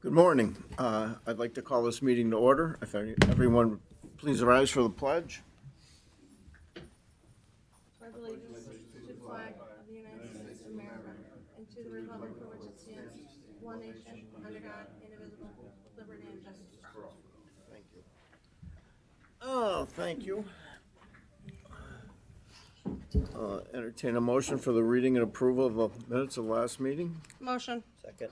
Good morning. I'd like to call this meeting to order. If everyone would please rise for the pledge. Pledge allegiance to the flag of the United States of America and to the republic for which it stands, one nation, under God, indivisible, with liberty and justice for all. Thank you. Oh, thank you. Entertain a motion for the reading and approval of the minutes of last meeting. Motion. Second.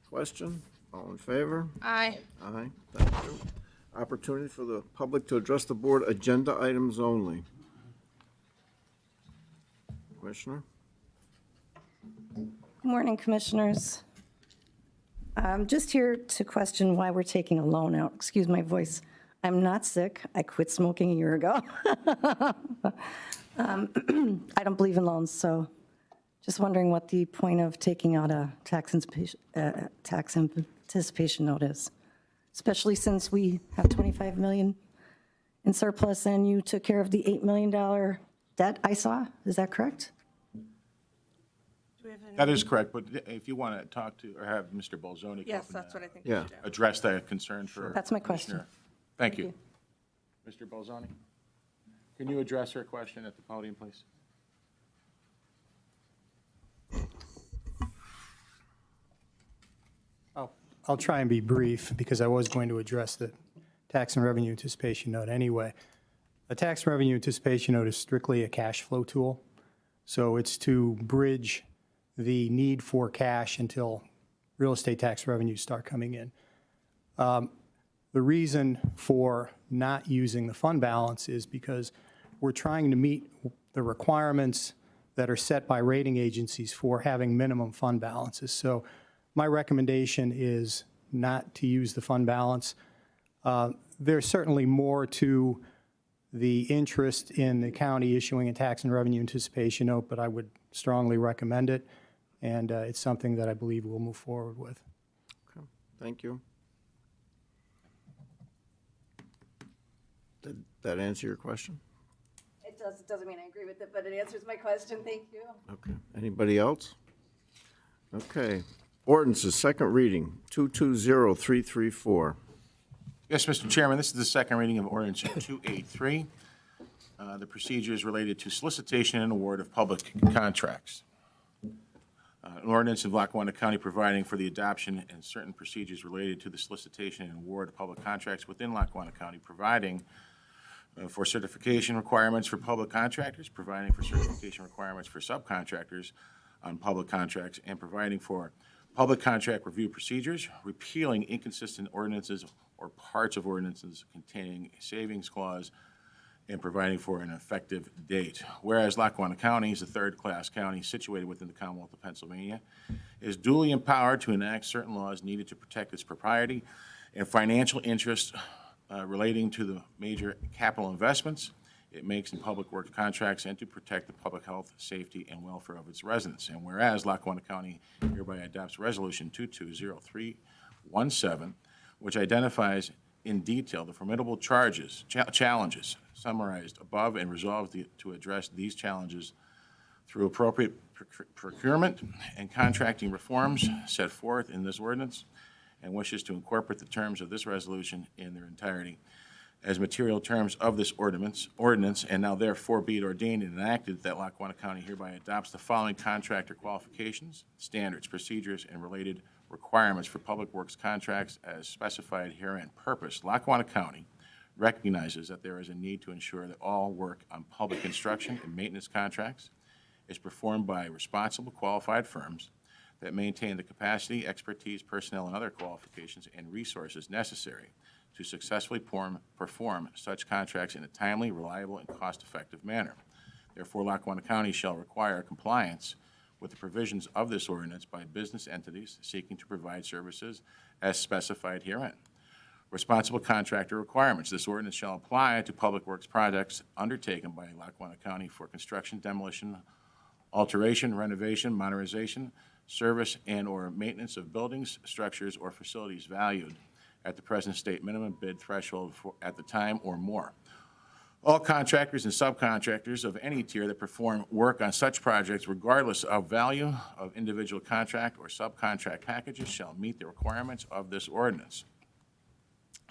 Question? All in favor? Aye. Aye. Thank you. Opportunity for the public to address the board, agenda items only. Commissioner? Good morning, Commissioners. I'm just here to question why we're taking a loan out. Excuse my voice. I'm not sick. I quit smoking a year ago. I don't believe in loans, so just wondering what the point of taking out a tax anticipation note is, especially since we have $25 million in surplus and you took care of the $8 million debt I saw. Is that correct? Do we have any? That is correct, but if you want to talk to, or have Mr. Bolzoni. Yes, come that's and, what I think we Yeah. should do. address that concern for. That's my question. Commissioner. Thank you. Mr. Bolzoni, can you address her question at the podium, please? I'll try and be brief because I was going to address the tax and revenue anticipation note anyway. A tax and revenue anticipation note is strictly a cash flow tool. So it's to bridge the need for cash until real estate tax revenues start coming in. The reason for not using the fund balance is because we're trying to meet the requirements that are set by rating agencies for having minimum fund balances. So my recommendation is not to use the fund balance. There's certainly more to the interest in the county issuing a tax and revenue anticipation note, but I would strongly recommend it, and it's something that I believe we'll move forward with. Okay. Thank you. Did that answer your question? It does. It doesn't mean I agree with it, but it answers my question. Thank you. Okay. Anybody else? Okay. Ordinances, second reading, 220334. Yes, Mr. Chairman, this is the second reading of ordinance 283. The procedure is related to solicitation and award of public contracts. An ordinance of Lackawanna County providing for the adoption and certain procedures related to the solicitation and award of public contracts within Lackawanna County, providing for certification requirements for public contractors, providing for certification requirements for subcontractors on public contracts, and providing for public contract review procedures, repealing inconsistent ordinances or parts of ordinances containing a savings clause, and providing for an effective date. Whereas Lackawanna County is a third-class county situated within the Commonwealth of Pennsylvania, is duly empowered to enact certain laws needed to protect its propriety and financial interests relating to the major capital investments it makes in public works contracts and to protect the public health, safety, and welfare of its residents. And whereas Lackawanna County hereby adopts Resolution 220317, which identifies in detail the formidable challenges summarized above and resolves to address these challenges through appropriate procurement and contracting reforms set forth in this ordinance, and wishes to incorporate the terms of this resolution in their entirety as material terms of this ordinance, and now therefore be it ordained and enacted that Lackawanna County hereby adopts the following contractor qualifications, standards, procedures, and related requirements for public works contracts as specified herein. Purpose: Lackawanna County recognizes that there is a need to ensure that all work on public construction and maintenance contracts is performed by responsible, qualified firms that maintain the capacity, expertise, personnel, and other qualifications and resources necessary to successfully perform such contracts in a timely, reliable, and cost-effective manner. Therefore, Lackawanna County shall require compliance with the provisions of this ordinance by business entities seeking to provide services as specified herein. Responsible contractor requirements. This ordinance shall apply to public works projects undertaken by Lackawanna County for construction, demolition, alteration, renovation, modernization, service, and/or maintenance of buildings, structures, or facilities valued at the present state minimum bid threshold at the time or more. All contractors and subcontractors of any tier that perform work on such projects, regardless of value of individual contract or subcontract packages, shall meet the requirements of this ordinance.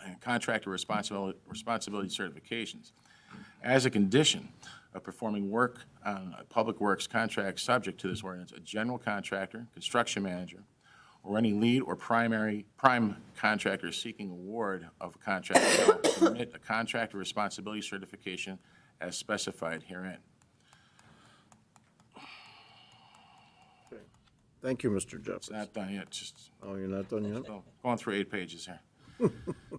And contractor responsibility certifications. As a condition of performing work on a public works contract subject to this ordinance, a general contractor, construction manager, or any lead or prime contractor seeking award of a contract shall submit a contractor responsibility certification as specified herein. Thank you, Mr. It's Jeffers. not done yet, just Oh, you're not done yet? going through 8 pages here.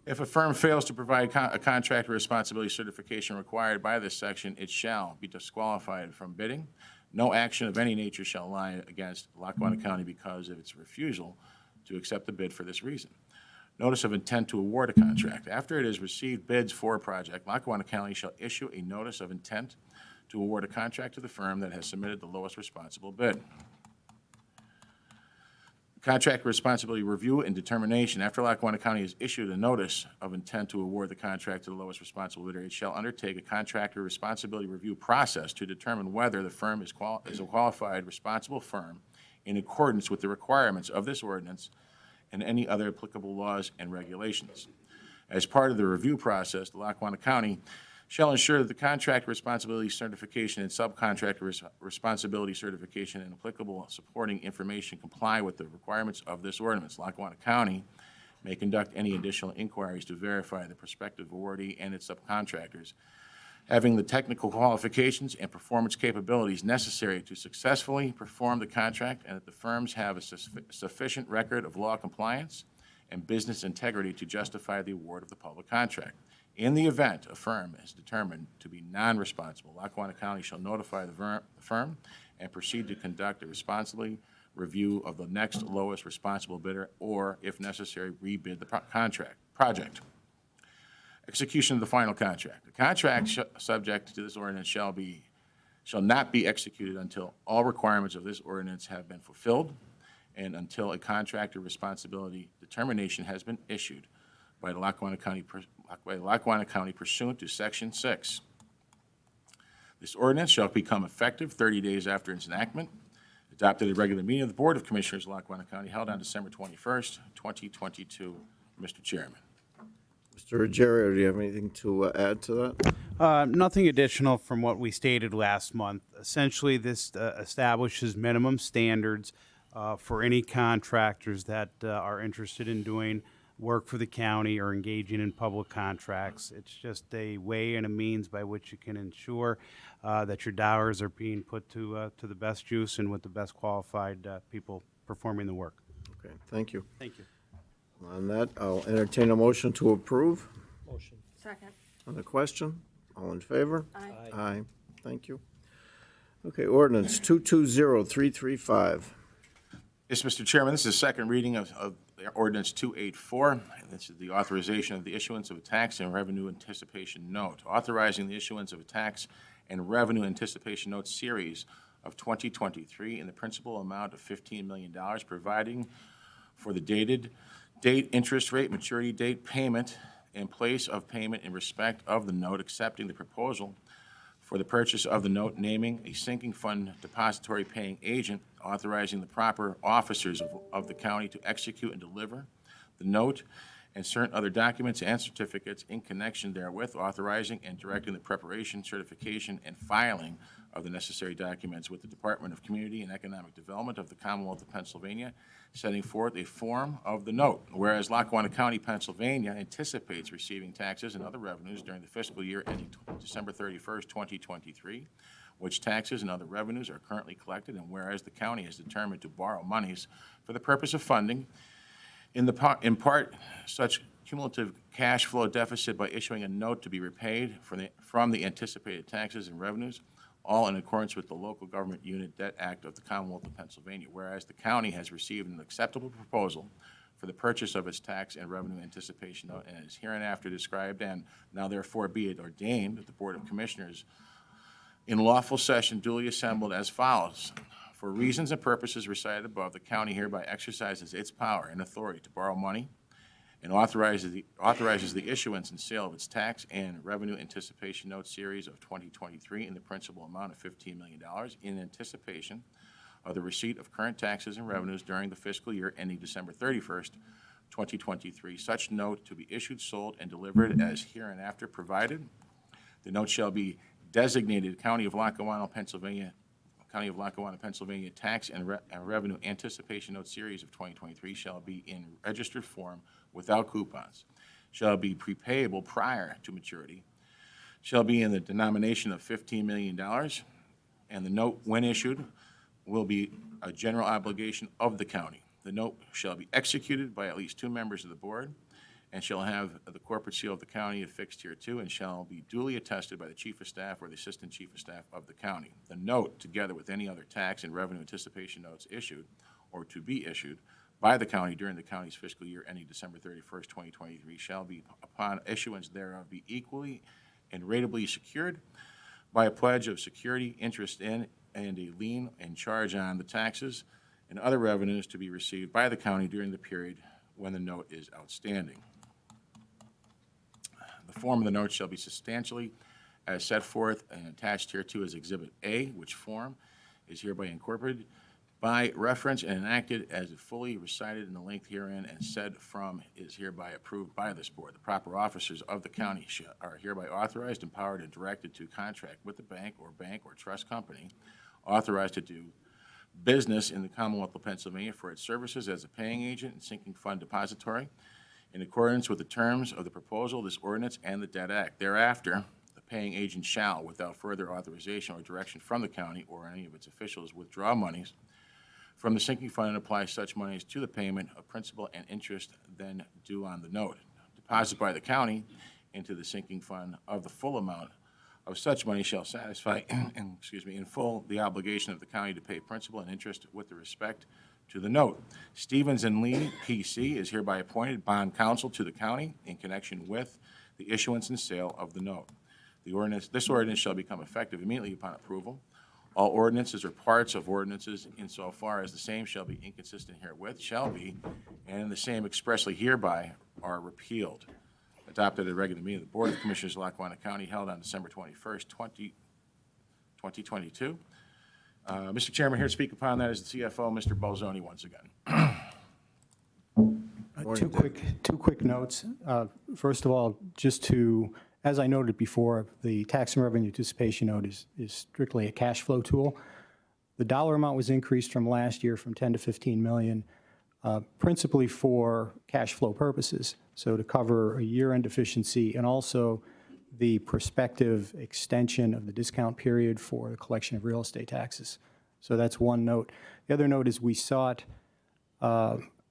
If a firm fails to provide a contractor responsibility certification required by this section, it shall be disqualified from bidding. No action of any nature shall lie against Lackawanna County because of its refusal to accept the bid for this reason. Notice of intent to award a contract. After it has received bids for a project, Lackawanna County shall issue a notice of intent to award a contract to the firm that has submitted the lowest responsible bid. Contract responsibility review and determination. After Lackawanna County has issued a notice of intent to award the contract to the lowest responsible bidder, it shall undertake a contractor responsibility review process to determine whether the firm is a qualified responsible firm in accordance with the requirements of this ordinance and any other applicable laws and regulations. As part of the review process, the Lackawanna County shall ensure that the contract responsibility certification and subcontractor responsibility certification and applicable supporting information comply with the requirements of this ordinance. Lackawanna County may conduct any additional inquiries to verify the prospective awardee and its subcontractors having the technical qualifications and performance capabilities necessary to successfully perform the contract, and that the firms have a sufficient record of law compliance and business integrity to justify the award of the public contract. In the event a firm is determined to be non-responsible, Lackawanna County shall notify the firm and proceed to conduct a responsibly review of the next lowest responsible bidder, or, if necessary, rebid the project. Execution of the final contract. The contract subject to this ordinance shall not be executed until all requirements of this ordinance have been fulfilled and until a contractor responsibility determination has been issued by the Lackawanna County pursuant to Section 6. This ordinance shall become effective 30 days after its enactment, adopted at a regular meeting of the Board of Commissioners of Lackawanna County held on December 21st, 2022. Mr. Chairman. Mr. Ruggiero, do you have anything to add to that? Nothing additional from what we stated last month. Essentially, this establishes minimum standards for any contractors that are interested in doing work for the county or engaging in public contracts. It's just a way and a means by which you can ensure that your dollars are being put to the best use and with the best qualified people performing the work. Okay, thank you. Thank you. On that, I'll entertain a motion to approve. Second. On the question, all in favor? Aye. Aye, thank you. Okay, ordinance 220335. Yes, Mr. Chairman, this is the second reading of Ordinance 284. And this is the authorization of the issuance of a tax and revenue anticipation note, authorizing the issuance of a tax and revenue anticipation note series of 2023 in the principal amount of $15 million, providing for the date, interest rate, maturity date, payment, and place of payment in respect of the note, accepting the proposal for the purchase of the note, naming a sinking fund depository paying agent, authorizing the proper officers of the county to execute and deliver the note and certain other documents and certificates in connection therewith, authorizing and directing the preparation, certification, and filing of the necessary documents with the Department of Community and Economic Development of the Commonwealth of Pennsylvania, setting forth a form of the note. Whereas Lackawanna County, Pennsylvania anticipates receiving taxes and other revenues during the fiscal year ending December 31st, 2023, which taxes and other revenues are currently collected, and whereas the county has determined to borrow monies for the purpose of funding, in part, such cumulative cash flow deficit by issuing a note to be repaid from the anticipated taxes and revenues, all in accordance with the Local Government Unit Debt Act of the Commonwealth of Pennsylvania. Whereas the county has received an acceptable proposal for the purchase of its tax and revenue anticipation note, and is hereinafter described, and now therefore be it ordained that the Board of Commissioners in lawful session duly assembled as follows. For reasons and purposes recited above, the county hereby exercises its power and authority to borrow money and authorizes the issuance and sale of its tax and revenue anticipation note series of 2023 in the principal amount of $15 million in anticipation of the receipt of current taxes and revenues during the fiscal year ending December 31st, 2023. Such note to be issued, sold, and delivered as hereinafter provided. The note shall be designated County of Lackawanna, Pennsylvania Tax and Revenue Anticipation Note Series of 2023, shall be in registered form without coupons, shall be prepayable prior to maturity, shall be in the denomination of $15 million, and the note, when issued, will be a general obligation of the county. The note shall be executed by at least 2 members of the board and shall have the corporate seal of the county affixed hereto, and shall be duly attested by the chief of staff or the assistant chief of staff of the county. The note, together with any other tax and revenue anticipation notes issued or to be issued by the county during the county's fiscal year ending December 31st, 2023, shall be, upon issuance thereof, be equally and ratably secured by a pledge of security, interest in, and a lien and charge on the taxes and other revenues to be received by the county during the period when the note is outstanding. The form of the note shall be substantially as set forth and attached hereto as Exhibit A, which form is hereby incorporated by reference and enacted as fully recited in the length herein, and said from is hereby approved by this board. The proper officers of the county are hereby authorized, empowered, and directed to contract with the bank or trust company authorized to do business in the Commonwealth of Pennsylvania for its services as a paying agent and sinking fund depository in accordance with the terms of the proposal, this ordinance, and the Debt Act. Thereafter, the paying agent shall, without further authorization or direction from the county or any of its officials, withdraw monies from the sinking fund and apply such monies to the payment of principal and interest then due on the note. Deposit by the county into the sinking fund of the full amount of such money shall satisfy, in full the obligation of the county to pay principal and interest with the respect to the note. Stevens and Lee, P.C., is hereby appointed bond counsel to the county in connection with the issuance and sale of the note. This ordinance shall become effective immediately upon approval. All ordinances or parts of ordinances insofar as the same shall be inconsistent herewith shall be, and the same expressly hereby are repealed. Adopted at a regular meeting of the Board of Commissioners of Lackawanna County held on December 21st, 2022. Mr. Chairman, here to speak upon that is the CFO, Mr. Bolzoni, once again. Two quick notes. First of all, just to, as I noted before, the tax and revenue anticipation note is strictly a cash flow tool. The dollar amount was increased from last year from 10 to 15 million, principally for cash flow purposes. So to cover a year-end deficiency and also the prospective extension of the discount period for the collection of real estate taxes. So that's one note. The other note is we sought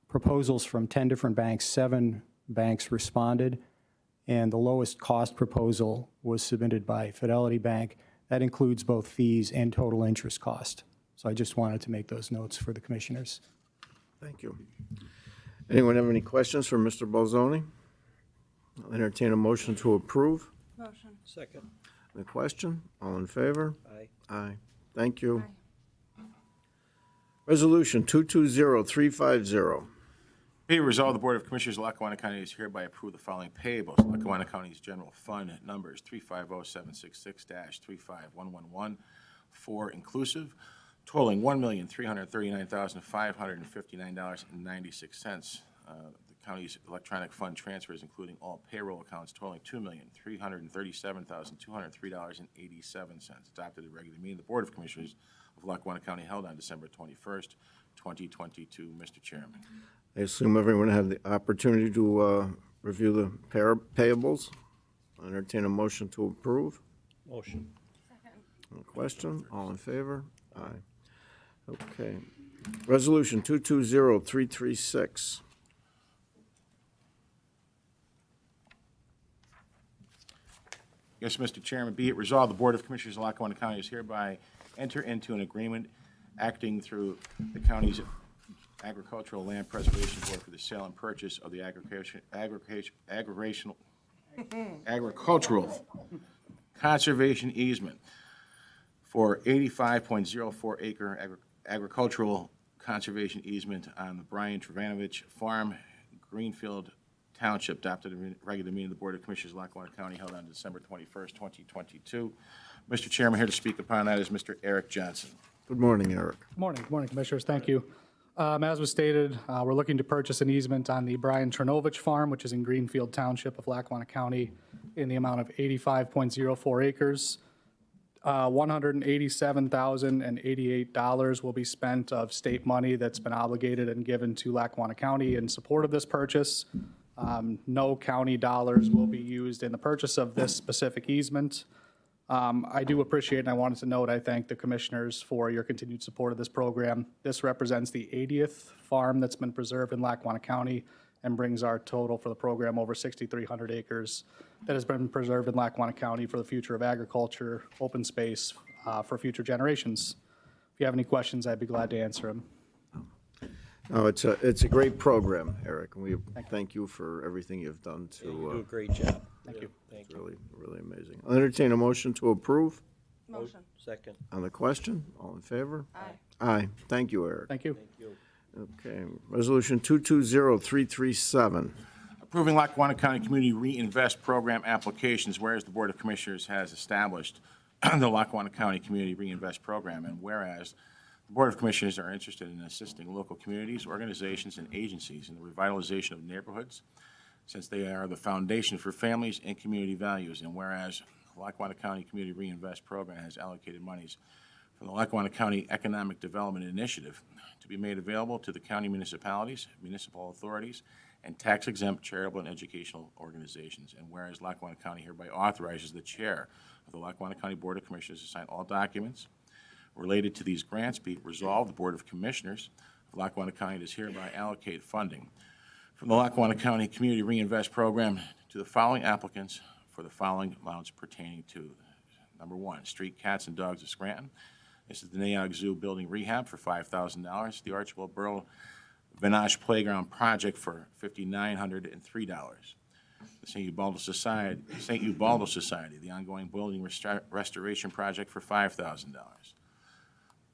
proposals from 10 different banks. 7 banks responded, and the lowest cost proposal was submitted by Fidelity Bank. That includes both fees and total interest cost. So I just wanted to make those notes for the commissioners. Thank you. Anyone have any questions for Mr. Bolzoni? I'll entertain a motion to approve. Motion. Second. The question, all in favor? Aye. Aye. Thank you. Aye. Resolution 220350. Be it resolved, the Board of Commissioners of Lackawanna County is hereby approve the following payables. Lackawanna County's General Fund numbers 350766-35111, 4 inclusive, totaling $1,339,559.96. The county's electronic fund transfers, including all payroll accounts, totaling $2,337,203.87. Adopted at regular meeting of the Board of Commissioners of Lackawanna County held on December 21st, 2022. Mr. Chairman. I assume everyone had the opportunity to review the payables. I'll entertain a motion to approve. Motion. Second. No question, all in favor? Aye. Okay. Resolution 220336. Yes, Mr. Chairman, be it resolved, the Board of Commissioners of Lackawanna County is hereby enter into an agreement acting through the county's Agricultural Land Preservation Board for the sale and purchase of the agricultural conservation easement for 85.04 acre agricultural conservation easement on the Brian Travanovich Farm, Greenfield Township, adopted at the regular meeting of the Board of Commissioners of Lackawanna County held on December 21st, 2022. Mr. Chairman, here to speak upon that is Mr. Eric Johnson. Good morning, Eric. Good morning, Commissioners. Thank you. As was stated, we're looking to purchase an easement on the Brian Chernovich Farm, which is in Greenfield Township of Lackawanna County, in the amount of 85.04 acres. $187,088 will be spent of state money that's been obligated and given to Lackawanna County in support of this purchase. No county dollars will be used in the purchase of this specific easement. I do appreciate, and I wanted to note, I thank the commissioners for your continued support of this program. This represents the 80th farm that's been preserved in Lackawanna County and brings our total for the program over 6,300 acres that has been preserved in Lackawanna County for the future of agriculture, open space for future generations. If you have any questions, I'd be glad to answer them. No, it's a great program, Eric, and we thank you for everything you've done to. You do a great job. Thank you. It's really, really amazing. I'll entertain a motion to approve. Motion. Second. On the question, all in favor? Aye. Aye. Thank you, Eric. Thank you. Thank you. Okay, Resolution 220337. Approving Lackawanna County Community Reinvest Program applications, whereas the Board of Commissioners has established the Lackawanna County Community Reinvest Program, and whereas the Board of Commissioners are interested in assisting local communities, organizations, and agencies in the revitalization of neighborhoods, since they are the foundation for families and community values, and whereas the Lackawanna County Community Reinvest Program has allocated monies from the Lackawanna County Economic Development Initiative to be made available to the county municipalities, municipal authorities, and tax-exempt charitable and educational organizations. And whereas Lackawanna County hereby authorizes the chair of the Lackawanna County Board of Commissioners to sign all documents related to these grants, be it resolved, the Board of Commissioners of Lackawanna County does hereby allocate funding from the Lackawanna County Community Reinvest Program to the following applicants for the following amounts pertaining to: number one, Street Cats and Dogs of Scranton. This is the Naog Zoo Building Rehab for $5,000. The Archibald Burrow Vinash Playground Project for $5,903. The St. Ubaldo Society, the ongoing building restoration project for $5,000.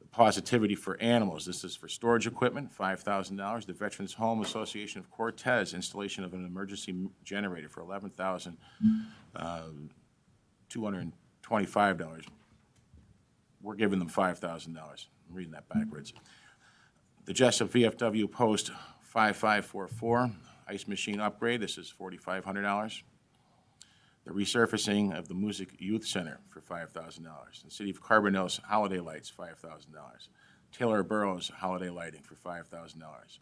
The Positivity for Animals, this is for storage equipment, $5,000. The Veterans Home Association of Cortez, installation of an emergency generator for $11,225. We're giving them $5,000. I'm reading that backwards. The Jessup VFW Post 5544 ice machine upgrade, this is $4,500. The resurfacing of the Music Youth Center for $5,000. The City of Carbondale's holiday lights, $5,000. Taylor Burroughs holiday lighting for $5,000.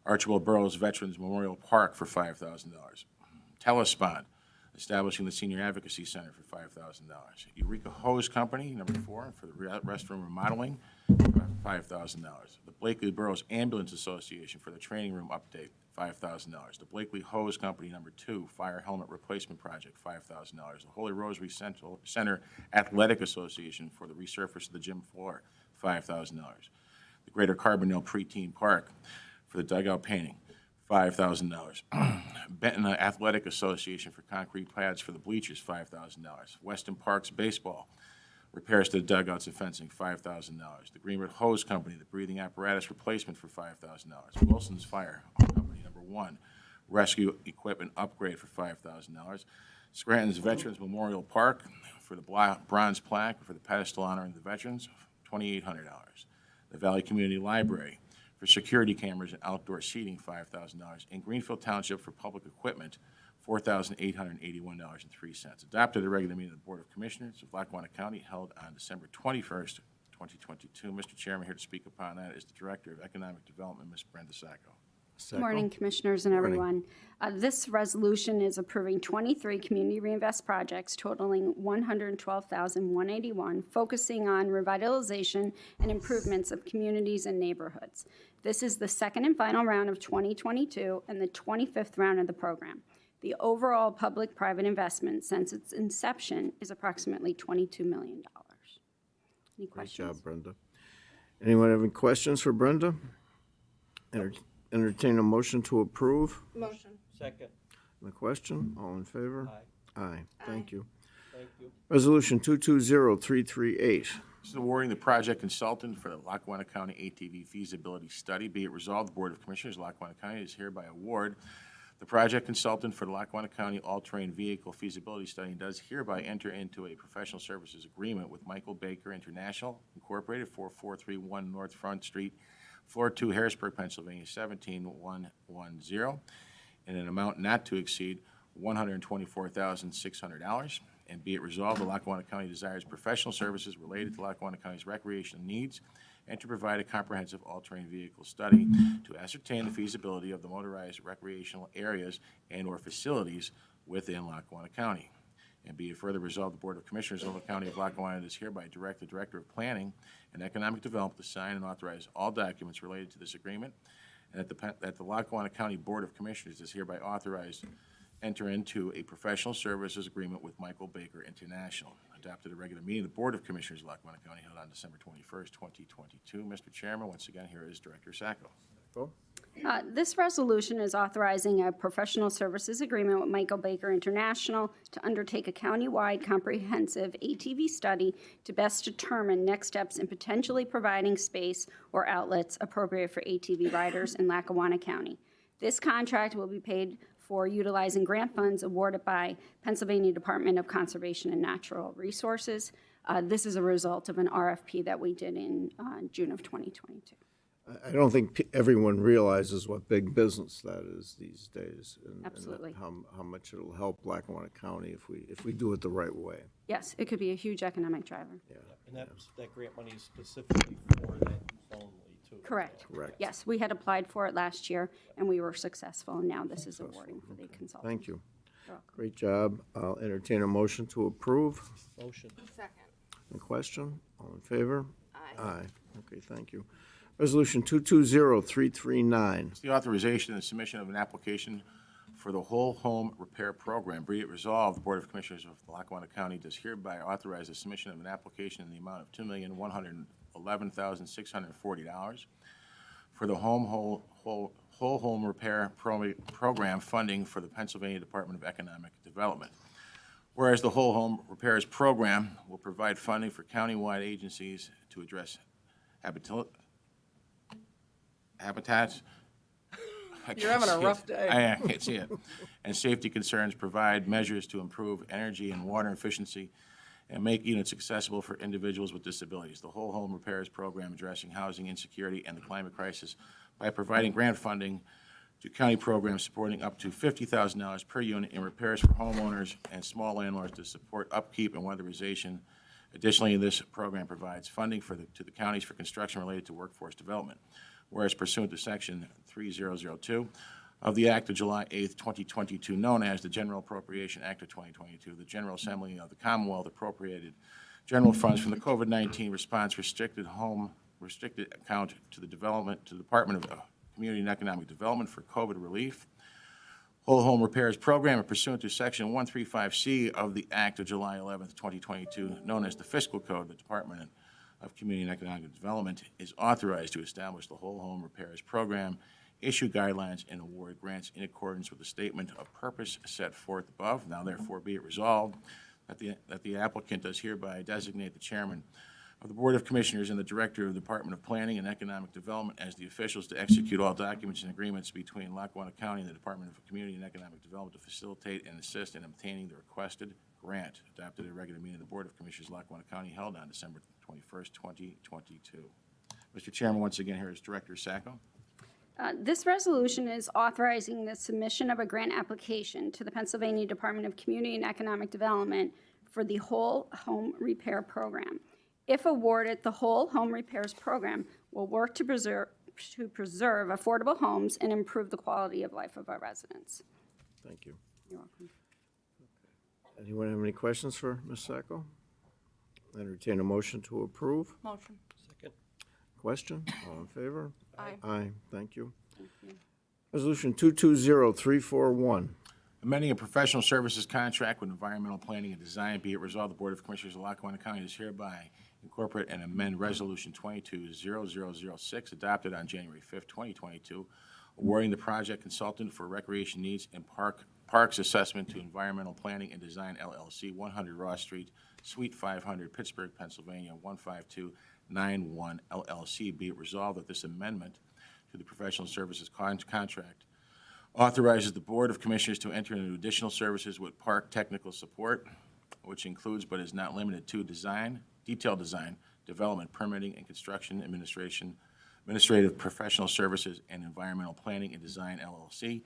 Archibald Burroughs Veterans Memorial Park for $5,000. Telespond, establishing the Senior Advocacy Center for $5,000. Eureka Hose Company, number 4, for the restroom remodeling, $5,000. The Blakely Burroughs Ambulance Association for the training room update, $5,000. The Blakely Hose Company, number 2, fire helmet replacement project, $5,000. The Holy Rosary Center Athletic Association for the resurface of the gym floor, $5,000. The Greater Carbondale Preteen Park for the dugout painting, $5,000. Benton Athletic Association for concrete pads for the bleachers, $5,000. Weston Parks Baseball, repairs to the dugouts and fencing, $5,000. The Greenwood Hose Company, the breathing apparatus replacement for $5,000. Wilson's Fire Company, number 1, rescue equipment upgrade for $5,000. Scranton's Veterans Memorial Park for the bronze plaque for the pedestal honoring the veterans, $2,800. The Valley Community Library for security cameras and outdoor seating, $5,000. In Greenfield Township for public equipment, $4,881.03. Adopted at the regular meeting of the Board of Commissioners of Lackawanna County held on December 21st, 2022. Mr. Chairman, here to speak upon that is the Director of Economic Development, Ms. Brenda Sacco. Good morning, Commissioners and everyone. This resolution is approving 23 community reinvest projects totaling $112,181, focusing on revitalization and improvements of communities and neighborhoods. This is the second and final round of 2022 and the 25th round of the program. The overall public-private investment since its inception is approximately $22 million. Any Great questions? job, Brenda. Anyone have any questions for Brenda? Entertain a motion to approve. Motion. Second. The question, all in favor? Aye. Aye. Thank you. Thank you. Resolution 220338. This is awarding the project consultant for the Lackawanna County ATV feasibility study. Be it resolved, the Board of Commissioners of Lackawanna County is hereby award The project consultant for the Lackawanna County All-Terrain Vehicle Feasibility Study does hereby enter into a professional services agreement with Michael Baker International Incorporated, 4431 North Front Street, Floor 2, Harrisburg, Pennsylvania, 17110, in an amount not to exceed $124,600. And be it resolved, the Lackawanna County desires professional services related to Lackawanna County's recreational needs and to provide a comprehensive all-terrain vehicle study to ascertain the feasibility of the motorized recreational areas and/or facilities within Lackawanna County. And be it further resolved, the Board of Commissioners of the County of Lackawanna does hereby direct the Director of Planning and Economic Development to sign and authorize all documents related to this agreement, and that the Lackawanna County Board of Commissioners is hereby authorized enter into a professional services agreement with Michael Baker International. Adopted at a regular meeting of the Board of Commissioners of Lackawanna County held on December 21st, 2022. Mr. Chairman, once again, here is Director Sacco. Go. This resolution is authorizing a professional services agreement with Michael Baker International to undertake a countywide comprehensive ATV study to best determine next steps in potentially providing space or outlets appropriate for ATV riders in Lackawanna County. This contract will be paid for utilizing grant funds awarded by Pennsylvania Department of Conservation and Natural Resources. This is a result of an RFP that we did in June of 2022. I don't think everyone realizes what big business that is these days. Absolutely. And how much it'll help Lackawanna County if we do it the right way. Yes, it could be a huge economic driver. And that grant money is specifically for that only, too. Correct. Correct. Yes, we had applied for it last year, and we were successful, and now this is awarding for the consultant. Thank you. You're welcome. Great job. I'll entertain a motion to approve. Motion. Second. Any question? All in favor? Aye. Okay, thank you. Resolution 220339. The authorization and submission of an application for the Whole Home Repair Program. Be it resolved, the Board of Commissioners of Lackawanna County does hereby authorize the submission of an application in the amount of $2,111,640 for the Whole Home Repair Program funding for the Pennsylvania Department of Economic Development. Whereas the Whole Home Repairs Program will provide funding for countywide agencies to address habitats. You're having a rough day. I can't see it. And safety concerns, provide measures to improve energy and water efficiency, and make units accessible for individuals with disabilities. The Whole Home Repairs Program addressing housing insecurity and the climate crisis by providing grant funding to county programs supporting up to $50,000 per unit in repairs for homeowners and small landlords to support upkeep and weatherization. Additionally, this program provides funding to the counties for construction related to workforce development. Whereas pursuant to Section 3002 of the Act of July 8th, 2022, known as the General Appropriation Act of 2022, the General Assembly of the Commonwealth appropriated general funds from the COVID-19 response restricted account to the Department of Community and Economic Development for COVID relief. Whole Home Repairs Program, and pursuant to Section 135C of the Act of July 11th, 2022, known as the Fiscal Code, the Department of Community and Economic Development is authorized to establish the Whole Home Repairs Program, issue guidelines, and award grants in accordance with the statement of purpose set forth above. Now therefore be it resolved that the applicant does hereby designate the chairman of the Board of Commissioners and the Director of the Department of Planning and Economic Development as the officials to execute all documents and agreements between Lackawanna County and the Department of Community and Economic Development to facilitate and assist in obtaining the requested grant. Adopted at a regular meeting of the Board of Commissioners of Lackawanna County held on December 21st, 2022. Mr. Chairman, once again, here is Director Sacco. This resolution is authorizing the submission of a grant application to the Pennsylvania Department of Community and Economic Development for the Whole Home Repair Program. If awarded, the Whole Home Repairs Program will work to preserve affordable homes and improve the quality of life of our residents. Thank you. You're welcome. Anyone have any questions for Ms. Sacco? Entertain a motion to approve. Motion. Second. Question? All in favor? Aye. Aye. Thank you. Thank you. Resolution 220341. Amending a professional services contract with environmental planning and design. Be it resolved, the Board of Commissioners of Lackawanna County does hereby incorporate and amend Resolution 220006 adopted on January 5th, 2022, awarding the project consultant for recreation needs and parks assessment to Environmental Planning and Design LLC, 100 Ross Street, Suite 500, Pittsburgh, Pennsylvania, 15291 LLC. Be it resolved that this amendment to the professional services contract Authorizes the Board of Commissioners to enter into additional services with Park Technical Support, which includes but is not limited to design, detailed design, development, permitting, and construction administrative professional services, and environmental planning and design LLC,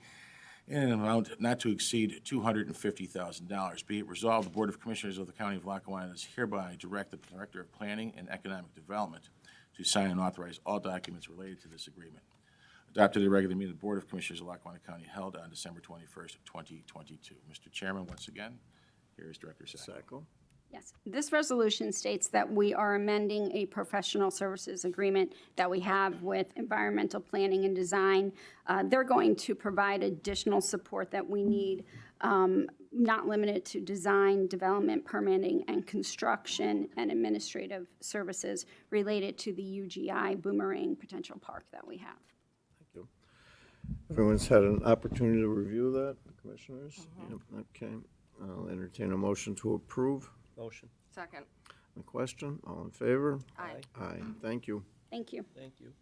in an amount not to exceed $250,000. Be it resolved, the Board of Commissioners of the County of Lackawanna does hereby direct the Director of Planning and Economic Development to sign and authorize all documents related to this agreement. Adopted at a regular meeting of the Board of Commissioners of Lackawanna County held on December 21st, 2022. Mr. Chairman, once again, here is Director Sacco. Sacco. Yes, this resolution states that we are amending a professional services agreement that we have with environmental planning and design. They're going to provide additional support that we need, not limited to design, development, permitting, and construction and administrative services related to the UGI Boomerang Potential Park that we have. Thank you. Everyone's had an opportunity to review that, Commissioners? Yep, okay. I'll entertain a motion to approve. Motion. Second. The question, all in favor? Aye. Aye, thank you. Thank you. Thank you.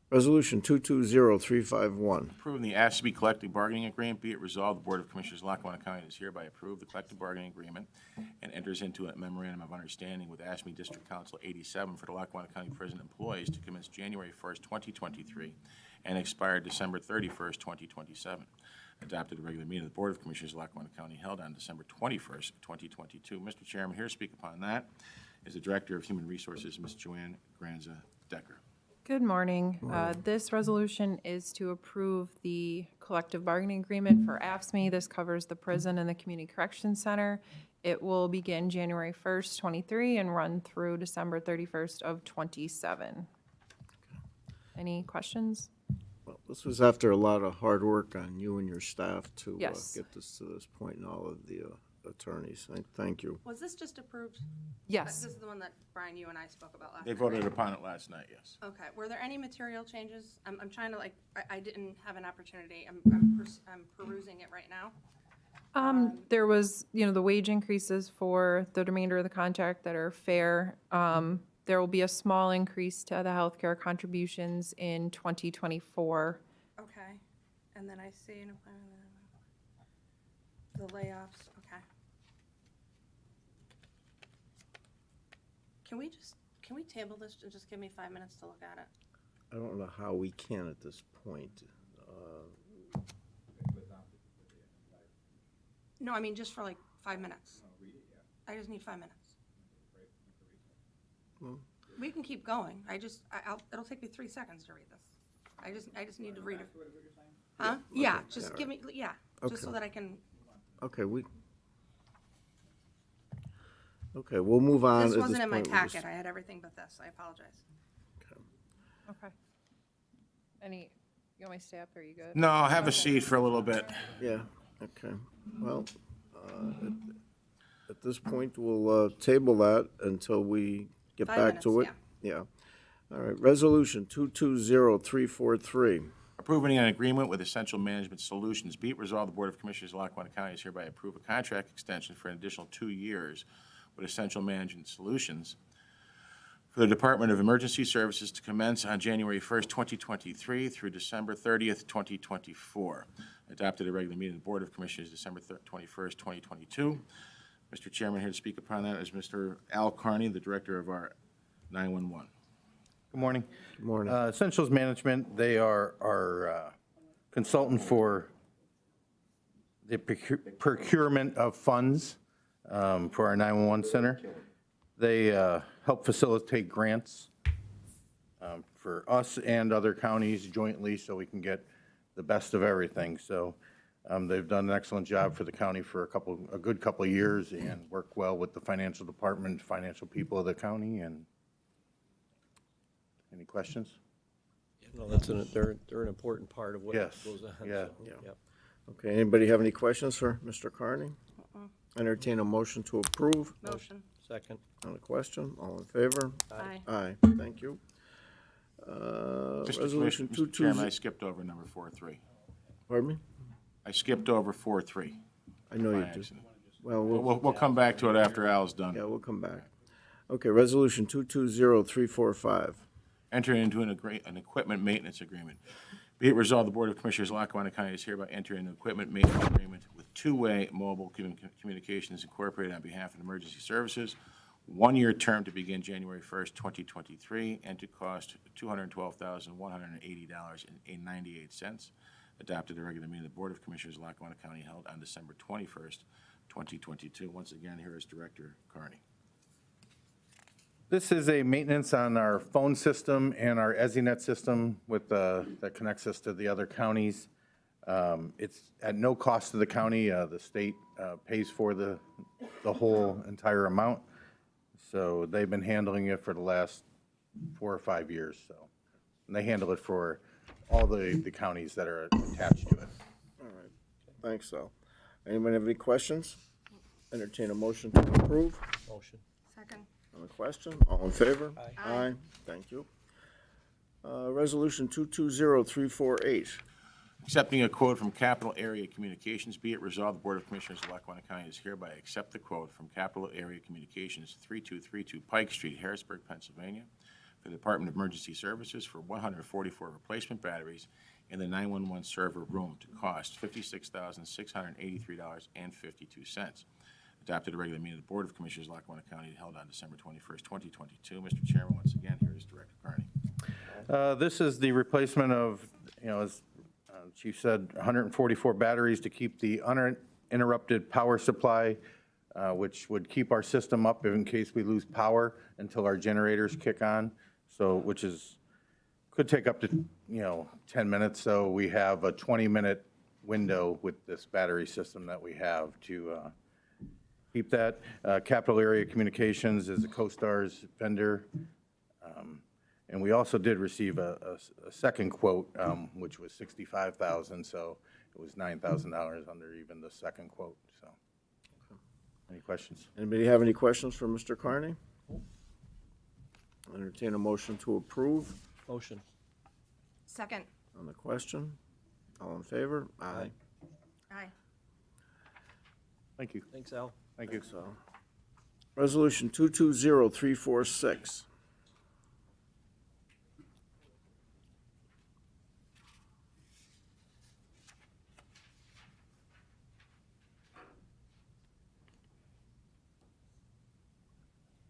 Resolution 220351. Approving the ASME collective bargaining agreement, be it resolved, the Board of Commissioners of Lackawanna County does hereby approve the collective bargaining agreement and enters into a memorandum of understanding with ASME District Council 87 for the Lackawanna County prison employees to commence January 1st, 2023, and expire December 31st, 2027. Adopted at a regular meeting of the Board of Commissioners of Lackawanna County held on December 21st, 2022. Mr. Chairman, here to speak upon that is the Director of Human Resources, Ms. Joanne Granza Decker. Good morning. This resolution is to approve the collective bargaining agreement for AFSCME. This covers the prison and the Community Correction Center. It will begin January 1st, 23, and run through December 31st of 27. Any questions? Well, this was after a lot of hard work on you and your staff to Yes. get this to this point, and all of the attorneys. Thank you. Was this just approved? Yes. This is the one that, Brian, you and I spoke about last They night, voted right? upon it last night, yes. Okay, were there any material changes? I'm trying to I didn't have an opportunity. I'm perusing it right now. There was, the wage increases for the remainder of the contract that are fair. There will be a small increase to the healthcare contributions in 2024. Okay, and then I see the layoffs, okay. Can we table this and just give me 5 minutes to look at it? I don't know how we can at this point. No, I mean, just for like 5 minutes. I just need 5 minutes. We can keep going. It'll take me 3 seconds to read this. I just need to read it. Huh? Yeah, just give me, just so Okay. that I can, Okay, we'll move on. this At wasn't in my point, we'll just- packet. I had everything but this. I apologize. Okay. You want me to stay up, or are you good? No, have a seat for a little bit. Yeah, okay. Well, at this point, we'll table that until we get 5 back to it. minutes, Yeah. All right, Resolution 220343. Approving an agreement with Essential Management Solutions. Be it resolved, the Board of Commissioners of Lackawanna County is hereby approve a contract extension for an additional 2 years with Essential Management Solutions for the Department of Emergency Services to commence on January 1st, 2023 through December 30th, 2024. Adopted at a regular meeting of the Board of Commissioners December 21st, 2022. Mr. Chairman, here to speak upon that is Mr. Al Carney, the Director of our 911. Good morning. Good morning. Essentials Management, they are our consultant for the procurement of funds for our 911 center. They help facilitate grants for us and other counties jointly so we can get the best of everything. So they've done an excellent job for the county for a good couple of years and work well with the financial department, financial people of the county. And any questions? No, they're an important part of what Yes, goes on. yeah. So, yep. Okay, anybody have any questions for Mr. Carney? Entertain a motion to approve. Motion. Second. On the question, all in favor? Aye. Aye, thank you. Mr. Resolution Mr. Chairman, I 22... skipped over number 4.3. Pardon me? I skipped over 4.3. I know you by do. accident. Well, We'll come back to it after Al's done. yeah, we'll come back. Okay, Resolution 220345. Enter into an equipment maintenance agreement. Be it resolved, the Board of Commissioners of Lackawanna County is hereby entering an equipment maintenance agreement with Two-Way Mobile Communications Incorporated on behalf of Emergency Services, one-year term to begin January 1st, 2023, and to cost $212,180.98. Adopted at regular meeting of the Board of Commissioners of Lackawanna County held on December 21st, 2022. Once again, here is Director Carney. This is a maintenance on our phone system and our EZNet system that connects us to the other counties. It's at no cost to the county. The state pays for the whole entire amount. So they've been handling it for the last 4 or 5 years. So, and they handle it for all the counties that are attached to it. All right, thanks, Sal. Anyone have any questions? Entertain a motion to approve. Motion. Second. On the question, all in favor? Aye. Thank you. Resolution 220348. Accepting a quote from Capital Area Communications, be it resolved, the Board of Commissioners of Lackawanna County is hereby accept the quote from Capital Area Communications, 3232 Pike Street, Harrisburg, Pennsylvania, for the Department of Emergency Services for 144 replacement batteries in the 911 server room to cost $56,683.52. Adopted at a regular meeting of the Board of Commissioners of Lackawanna County held on December 21st, 2022. Mr. Chairman, once again, here is Director Carney. This is the replacement of, as Chief said, 144 batteries to keep the uninterrupted power supply, which would keep our system up in case we lose power until our generators kick on. So, which could take up to 10 minutes. So we have a 20-minute window with this battery system that we have to keep that. Capital Area Communications is a CoStar's vendor. And we also did receive a second quote, which was $65,000, so it was $9,000 under even the second quote, so. Any questions? Anybody have any questions for Mr. Carney? Entertain a motion to approve. Motion. Second. On the question, all in favor? Aye. Aye. Thank you. Thanks, Al. Thank you. So, Resolution 220346.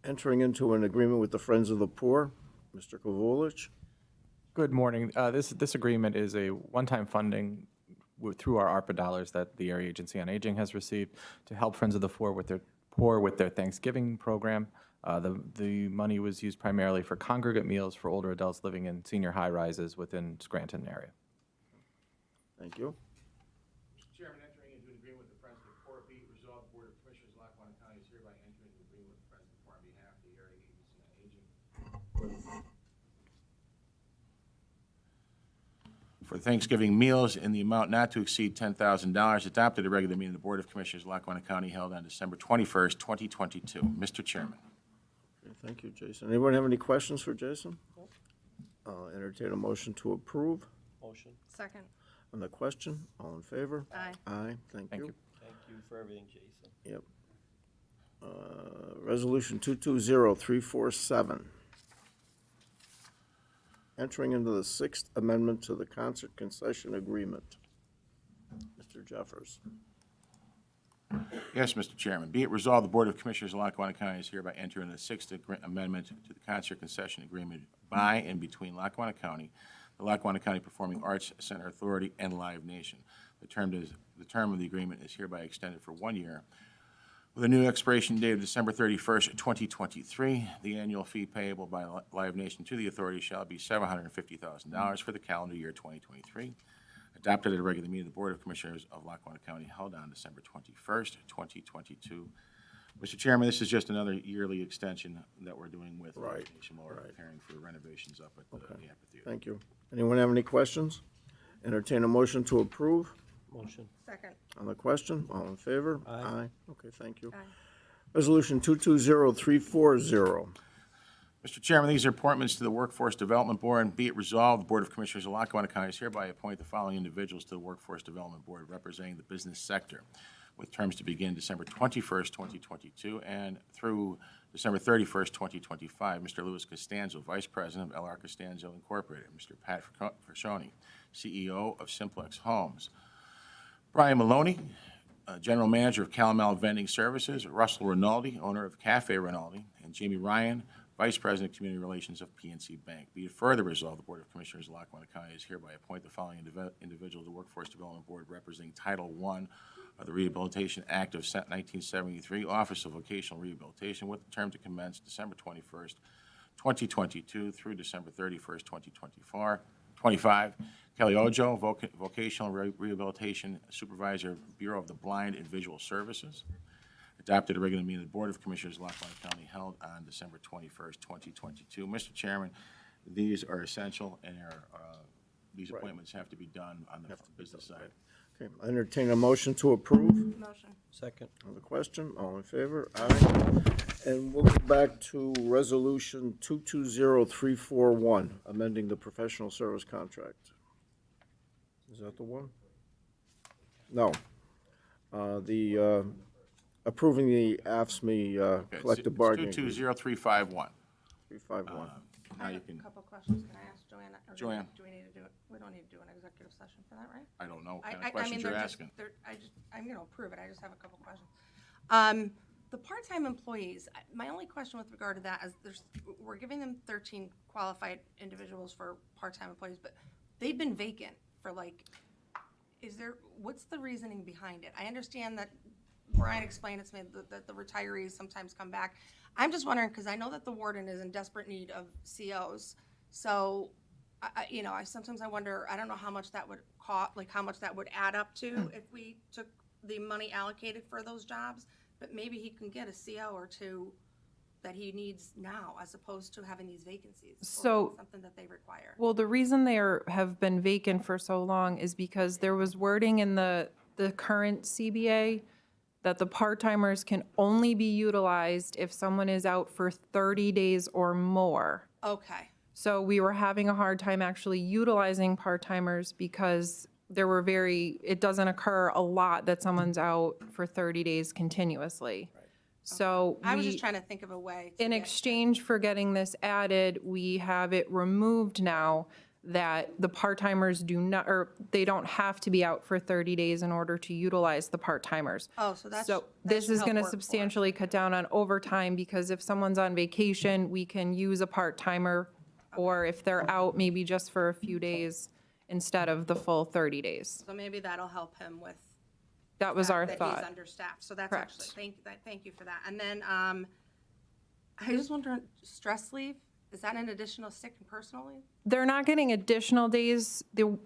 Entering into an agreement with the Friends of the Poor, Mr. Kovulich. Good morning. This agreement is a one-time funding through our ARPA dollars that the Area Agency on Aging has received to help Friends of the Poor with their Thanksgiving program. The money was used primarily for congregate meals for older adults living in senior high-rises within Scranton area. Thank you. Mr. Chairman, entering into an agreement with the Friends of the Poor, be it resolved, the Board of Commissioners of Lackawanna County is hereby entering into an agreement with the Friends of the Poor on behalf of the Area Agency on Aging for Thanksgiving meals in the amount not to exceed $10,000, adopted at a regular meeting of the Board of Commissioners of Lackawanna County held on December 21st, 2022. Mr. Chairman. Okay, thank you, Jason. Anyone have any questions for Jason? I'll entertain a motion to approve. Motion. Second. On the question, all in favor? Aye. Aye, thank you. Thank you for everything, Jason. Yep. Resolution 220347. Entering into the Sixth Amendment to the Concert Concession Agreement. Mr. Jeffers. Yes, Mr. Chairman. Be it resolved, the Board of Commissioners of Lackawanna County is hereby entering the Sixth Amendment to the Concert Concession Agreement by and between Lackawanna County, the Lackawanna County Performing Arts Center Authority, and Live Nation. The term of the agreement is hereby extended for 1 year with a new expiration date of December 31st, 2023. The annual fee payable by Live Nation to the authority shall be $750,000 for the calendar year 2023. Adopted at a regular meeting of the Board of Commissioners of Lackawanna County held on December 21st, 2022. Mr. Chairman, this is just another yearly extension that we're doing with Live Nation while we're preparing for renovations up at the amphitheater. Thank you. Anyone have any questions? Entertain a motion to approve. Motion. Second. On the question, all in favor? Aye. Okay, thank you. Aye. Resolution 220340. Mr. Chairman, these are appointments to the Workforce Development Board, and be it resolved, the Board of Commissioners of Lackawanna County is hereby appoint the following individuals to the Workforce Development Board representing the business sector. with terms to begin December 21st, 2022, and through December 31st, 2025. Mr. Louis Costanzo, Vice President of L.R. Costanzo Incorporated. Mr. Pat Frascione, CEO of Simplex Homes. Brian Maloney, General Manager of Calamel Vending Services. Russell Rinaldi, owner of Cafe Rinaldi. And Jamie Ryan, Vice President of Community Relations of PNC Bank. Be it further resolved, the Board of Commissioners of Lackawanna County is hereby appoint the following individual to the Workforce Development Board representing Title I of the Rehabilitation Act of 1973, Office of Vocational Rehabilitation, with the term to commence December 21st, 2022 through December 31st, 2025. Kelly Ojo, Vocational Rehabilitation Supervisor, Bureau of the Blind and Visual Services. Adopted a regular meeting of the Board of Commissioners of Lackawanna County held on December 21st, 2022. Mr. Chairman, these are essential, and these appointments have to be done on the business side. Okay, I entertain a motion to approve. Motion. Second. On the question, all in favor? Aye. And we'll go back to Resolution 220341, amending the professional service contract. Is that the one? No. Approving the AFSCME collective bargaining. 220351. 351. Now you can, A couple questions. Can I ask Joanna? Or Joanne. Do we need to do it? We don't need to do an executive session for that, right? I don't know what kind I of questions you're they're asking. I'm going to approve it. I just have a couple questions. The part-time employees, my only question with regard to that is we're giving them 13 qualified individuals for part-time employees, but they've been vacant for what's the reasoning behind it? I understand that Brian explained it to me that the retirees sometimes come back. I'm just wondering, because I know that the warden is in desperate need of COs. So, I sometimes wonder, I don't know how much that would cost, like how much that would add up to if we took the money allocated for those jobs. But maybe he can get a CO or two that he needs now, as opposed to having these vacancies. So- or something that they require. Well, the reason they have been vacant for so long is because there was wording in the current CBA that the part-timers can only be utilized if someone is out for 30 days or more. Okay. So we were having a hard time actually utilizing part-timers because it doesn't occur a lot that someone's out for 30 days continuously. So I was just trying to think of a way. in exchange for getting this added, we have it removed now that the part-timers they don't have to be out for 30 days in order to utilize the part-timers. Oh, so that's. So this is going to substantially cut down on overtime, because if someone's on vacation, we can use a part-timer, or if they're out maybe just for a few days instead of the full 30 days. So maybe that'll help him with. That was our that thought. He's understaffed, so that's Correct. actually, thank you for that. And then, I just wonder, stress leave, is that an additional sick and personal leave? They're not getting additional days. The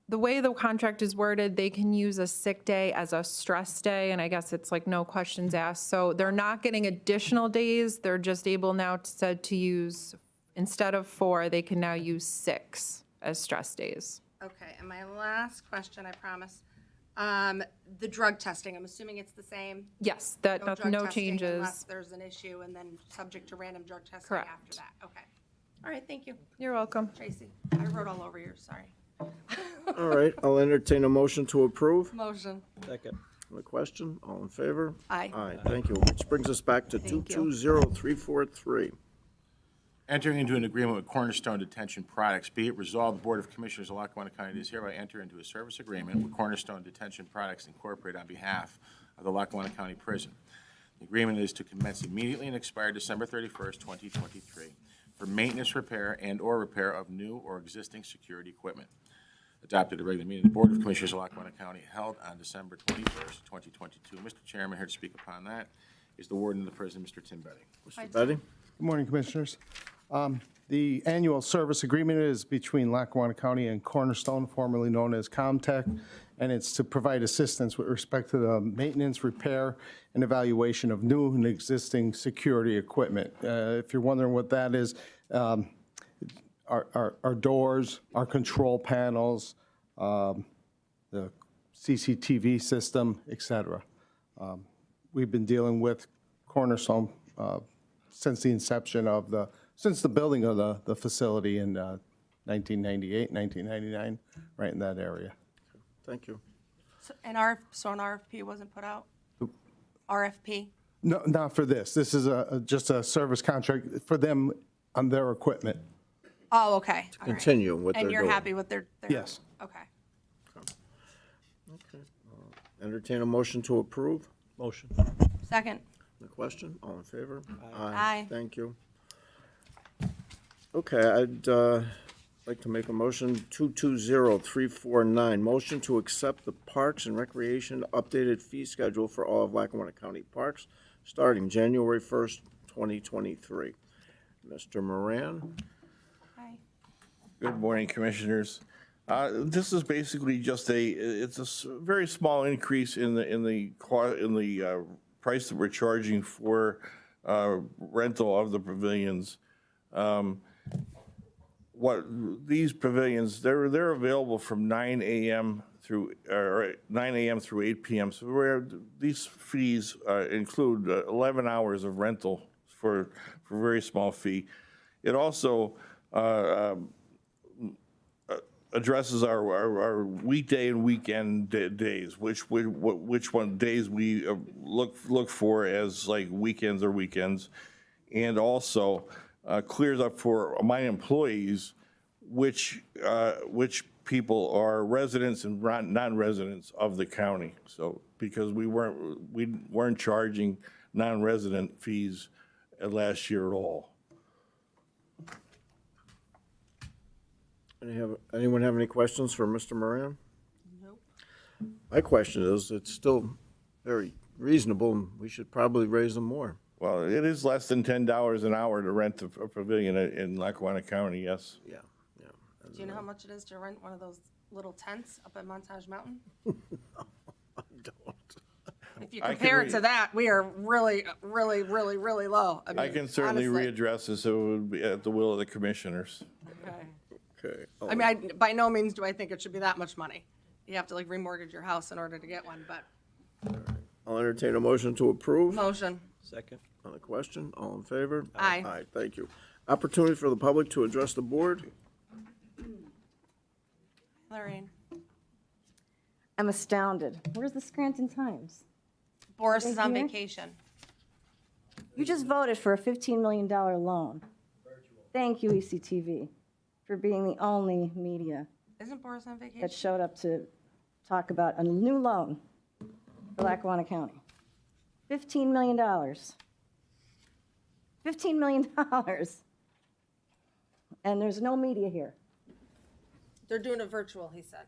way the contract is worded, they can use a sick day as a stress day, and I guess it's like no questions asked. So they're not getting additional days. They're just able now to use, instead of 4, they can now use 6 as stress days. Okay, and my last question, I promise. The drug testing, I'm assuming it's the same? Yes, drug no testing Unless changes. there's an issue, and then subject to random drug testing Correct. after that. Okay. All right, thank you. You're welcome. Tracy, I wrote all over yours, sorry. All right, I'll entertain a motion to approve. Motion. Second. On the question, all in favor? Aye. Aye, thank you. Which brings us back to Thank you. 220343. Entering into an agreement with Cornerstone Detention Products. Be it resolved, the Board of Commissioners of Lackawanna County does hereby enter into a service agreement with Cornerstone Detention Products Incorporated on behalf of the Lackawanna County Prison. The agreement is to commence immediately and expire December 31st, 2023, for maintenance, repair, and/or repair of new or existing security equipment. Adopted at a regular meeting of the Board of Commissioners of Lackawanna County held on December 21st, 2022. Mr. Chairman, here to speak upon that is the Warden of the prison, Mr. Tim Betty. Mr. Betty? Good morning, Commissioners. The annual service agreement is between Lackawanna County and Cornerstone, formerly known as Comtech, and it's to provide assistance with respect to the maintenance, repair, and evaluation of new and existing security equipment. If you're wondering what that is, our doors, our control panels, the CCTV system, et cetera. We've been dealing with Cornerstone since the inception of since the building of the facility in 1998, 1999, right in that area. Thank you. So an RFP wasn't put out? RFP? No, not for this. This is just a service contract for them on their equipment. Oh, okay. All right. Continue what they're And you're doing. happy with their? Yes. Okay. Entertain a motion to approve. Motion. Second. The question, all in favor? Aye. Thank you. Okay, I'd like to make a motion, 220349, motion to accept the Parks and Recreation updated fee schedule for all of Lackawanna County parks, starting January 1st, 2023. Mr. Moran? Aye. Good morning, Commissioners. This is basically just it's a very small increase in the price that we're charging for rental of the pavilions. What these pavilions, they're available from 9 a.m. through 8 p.m. So these fees include 11 hours of rental for a very small fee. It also addresses our weekday and weekend days, which one days we look for as like weekends or weekends, and also clears up for my employees which people are residents and non-residents of the county. So because we weren't charging non-resident fees last year at all. Anyone have any questions for Mr. Moran? Nope. My question is, it's still very reasonable, and we should probably raise them more. Well, it is less than $10 an hour to rent a pavilion in Lackawanna County, yes. Yeah. Do you know how much it is to rent one of those little tents up at Montage Mountain? I don't. If you I can compare it to that, we are really, really, really, really low. I can certainly honestly. readdress this, so it would be at the will of the commissioners. Okay. Okay. I mean, by no means do I think it should be that much money. You have to like remortgage your house in order to get one, but I'll entertain a motion to approve. motion. Second. On the question, all in favor? Aye. Aye, thank you. Opportunity for the public to address the board. Lorraine. I'm astounded. Where's the Scranton Times? Boris is on Here? vacation. You just voted for a $15 million loan. Thank you, ECTV, for being the only media Isn't Boris on vacation? that showed up to talk about a new loan for Lackawanna County. $15 million. $15 million. And there's no media here. They're doing a virtual, he said.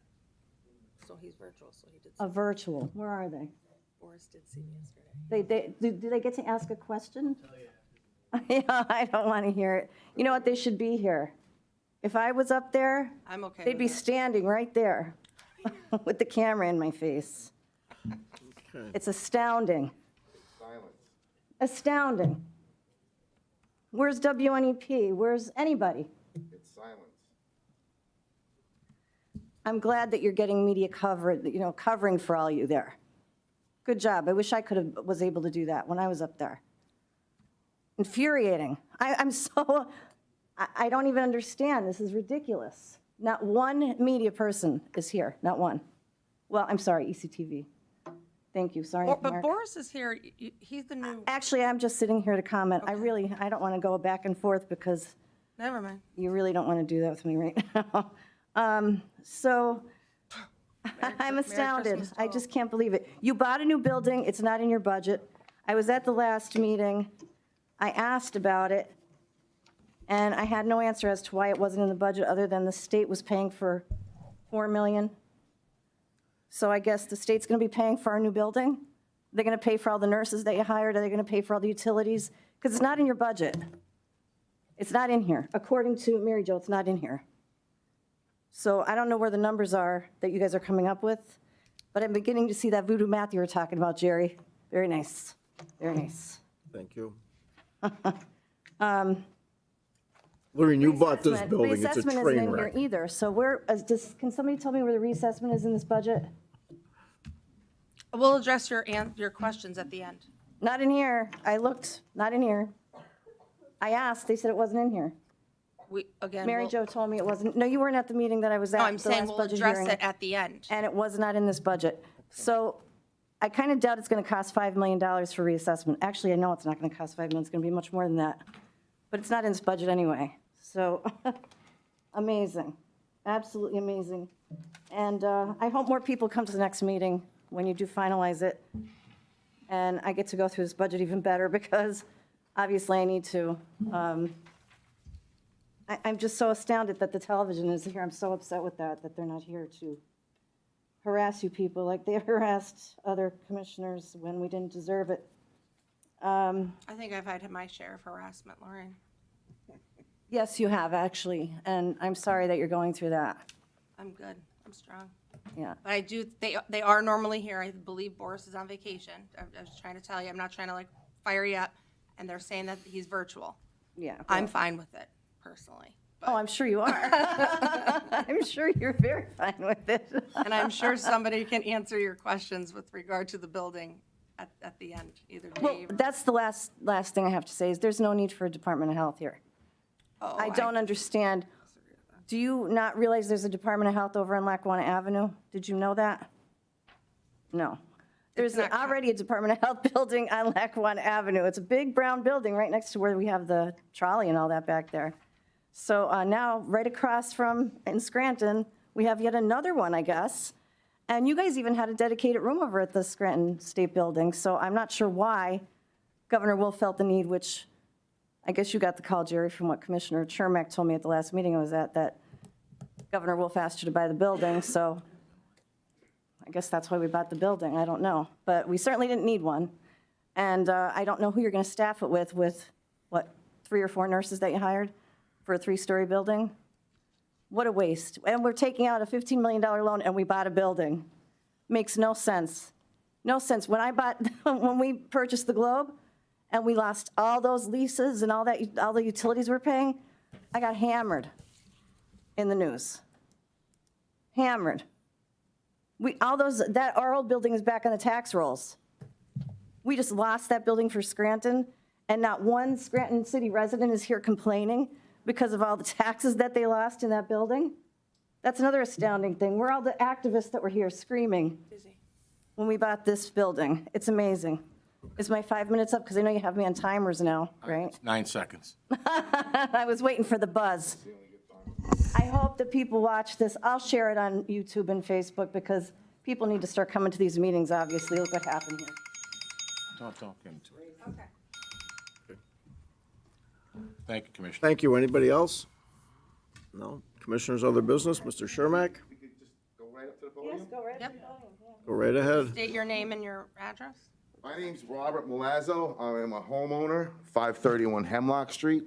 So he's virtual, so he did. A virtual. Where are they? Boris did see me yesterday. Do they get to ask a question? Yeah, I don't want to hear it. You know what? They should be here. If I was up there, I'm okay they'd with be that. standing right there with the camera in my face. Okay. It's astounding. Astounding. Where's WNEP? Where's anybody? It's silence. I'm glad that you're getting media covering for all you there. Good job. I wish I was able to do that when I was up there. Infuriating. I don't even understand. This is ridiculous. Not one media person is here, not one. Well, I'm sorry, ECTV. Thank you, sorry, But Mark. Boris is here. He's the new, Actually, I'm just sitting here to comment. I don't want to go back and forth because never mind. you really don't want to do that with me right now. So I'm astounded. Christmas to I all. just can't believe it. You bought a new building, it's not in your budget. I was at the last meeting. I asked about it, and I had no answer as to why it wasn't in the budget, other than the state was paying for $4 million. So I guess the state's going to be paying for our new building? They're going to pay for all the nurses that you hired? Are they going to pay for all the utilities? Because it's not in your budget. It's not in here. According to Mary Jo, it's not in here. So I don't know where the numbers are that you guys are coming up with, but I'm beginning to see that voodoo math you were talking about, Jerry. Very nice. Very nice. Thank you. Lorraine, you bought this building, it's a Reassessment train isn't in wreck. here either. So can somebody tell me where the reassessment is in this budget? We'll address your questions at the end. Not in here. I looked, not in here. I asked, they said it wasn't in here. Mary We'll- Jo told me it wasn't. No, you weren't at the meeting that I was at. No, I'm the saying last we'll budget address hearing. it at the end. And it was not in this budget. So I kind of doubt it's going to cost $5 million for reassessment. Actually, I know it's not going to cost $5 million. It's going to be much more than that. But it's not in this budget anyway. So amazing, absolutely amazing. And I hope more people come to the next meeting when you do finalize it. And I get to go through this budget even better because obviously I need to. I'm just so astounded that the television is here. I'm so upset with that they're not here to harass you people like they harassed other commissioners when we didn't deserve it. I think I've had my share of harassment, Lorraine. Yes, you have, actually, and I'm sorry that you're going through that. I'm good. I'm strong. Yeah. But I do, they are normally here. I believe Boris is on vacation. I was trying to tell you, I'm not trying to like fire you up. And they're saying that he's virtual. Yeah. I'm fine with it, personally. Oh, I'm sure you are. I'm sure you're very fine with it. And I'm sure somebody can answer your questions with regard to the building at the end, either Well, Dave or. that's the last thing I have to say, is there's no need for a Department of Health here. Oh, I don't understand. Do you not realize there's a Department of Health over on Lackawanna Avenue? Did you know that? No. There's not already a Department of Health building on Lackawanna Avenue. It's a big brown building right next to where we have the trolley and all that back there. So now, right across from, in Scranton, we have yet another one, I guess. And you guys even had a dedicated room over at the Scranton State Building. So I'm not sure why Governor Wolf felt the need, which I guess you got the call, Jerry, from what Commissioner Chermak told me at the last meeting I was at, that Governor Wolf asked you to buy the building. So I guess that's why we bought the building. I don't know. But we certainly didn't need one. And I don't know who you're going to staff it with, what, 3 or 4 nurses that you hired for a 3-story building? What a waste. And we're taking out a $15 million loan and we bought a building. Makes no sense. No sense. When we purchased the Globe and we lost all those leases and all the utilities we're paying, I got hammered in the news. Hammered. Our old building is back on the tax rolls. We just lost that building for Scranton, and not one Scranton city resident is here complaining because of all the taxes that they lost in that building. That's another astounding thing. We're all the activists that were here screaming when we bought this building. It's amazing. Is my 5 minutes up? Because I know you have me on timers now, right? 9 seconds. I was waiting for the buzz. I hope that people watch this. I'll share it on YouTube and Facebook because people need to start coming to these meetings, obviously. Look what happened here. Don't get into it. Okay. Thank you, Commissioner. Thank you. Anybody else? No? Commissioners, other business? Mr. Shermack? Yes, go right Yep. Go right ahead. State your name and your address. My name's Robert Milazzo. I am a homeowner, 531 Hemlock Street.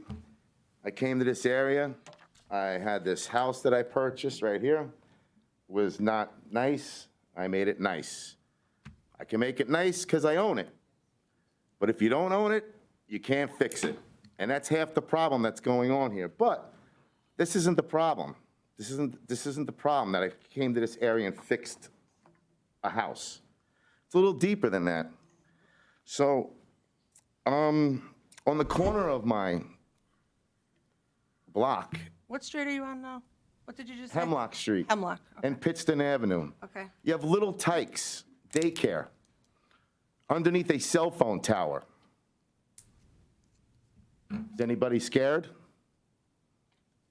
I came to this area. I had this house that I purchased right here. Was not nice. I made it nice. I can make it nice because I own it. But if you don't own it, you can't fix it. And that's half the problem that's going on here. But this isn't the problem. This isn't the problem that I came to this area and fixed a house. It's a little deeper than that. So, on the corner of my block, What street are you on now? What did you just say? Hemlock Street. Hemlock. Okay. And Pittston Avenue. Okay. You have Little Tykes Daycare underneath a cell phone tower. Is anybody scared?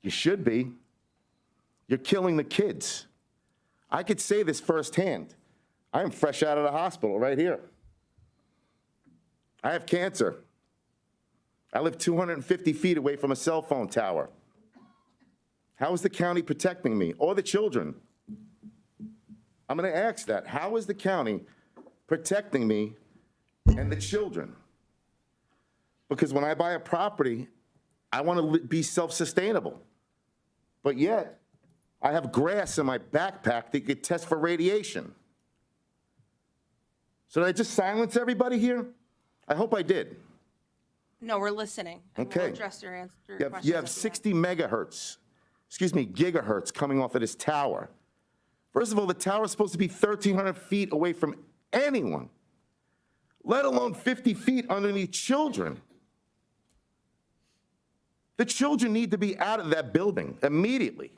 You should be. You're killing the kids. I could say this firsthand. I am fresh out of the hospital right here. I have cancer. I live 250 feet away from a cell phone tower. How is the county protecting me or the children? I'm going to ask that. How is the county protecting me and the children? Because when I buy a property, I want to be self-sustainable. But yet, I have grass in my backpack that could test for radiation. So did I just silence everybody here? I hope I did. No, we're listening. And Okay. We'll address your answer. Your You questions have at the 60 gigahertz coming off of this tower. First of all, the tower is supposed to be 1,300 feet away from anyone, let alone 50 feet underneath children. The children need to be out of that building immediately.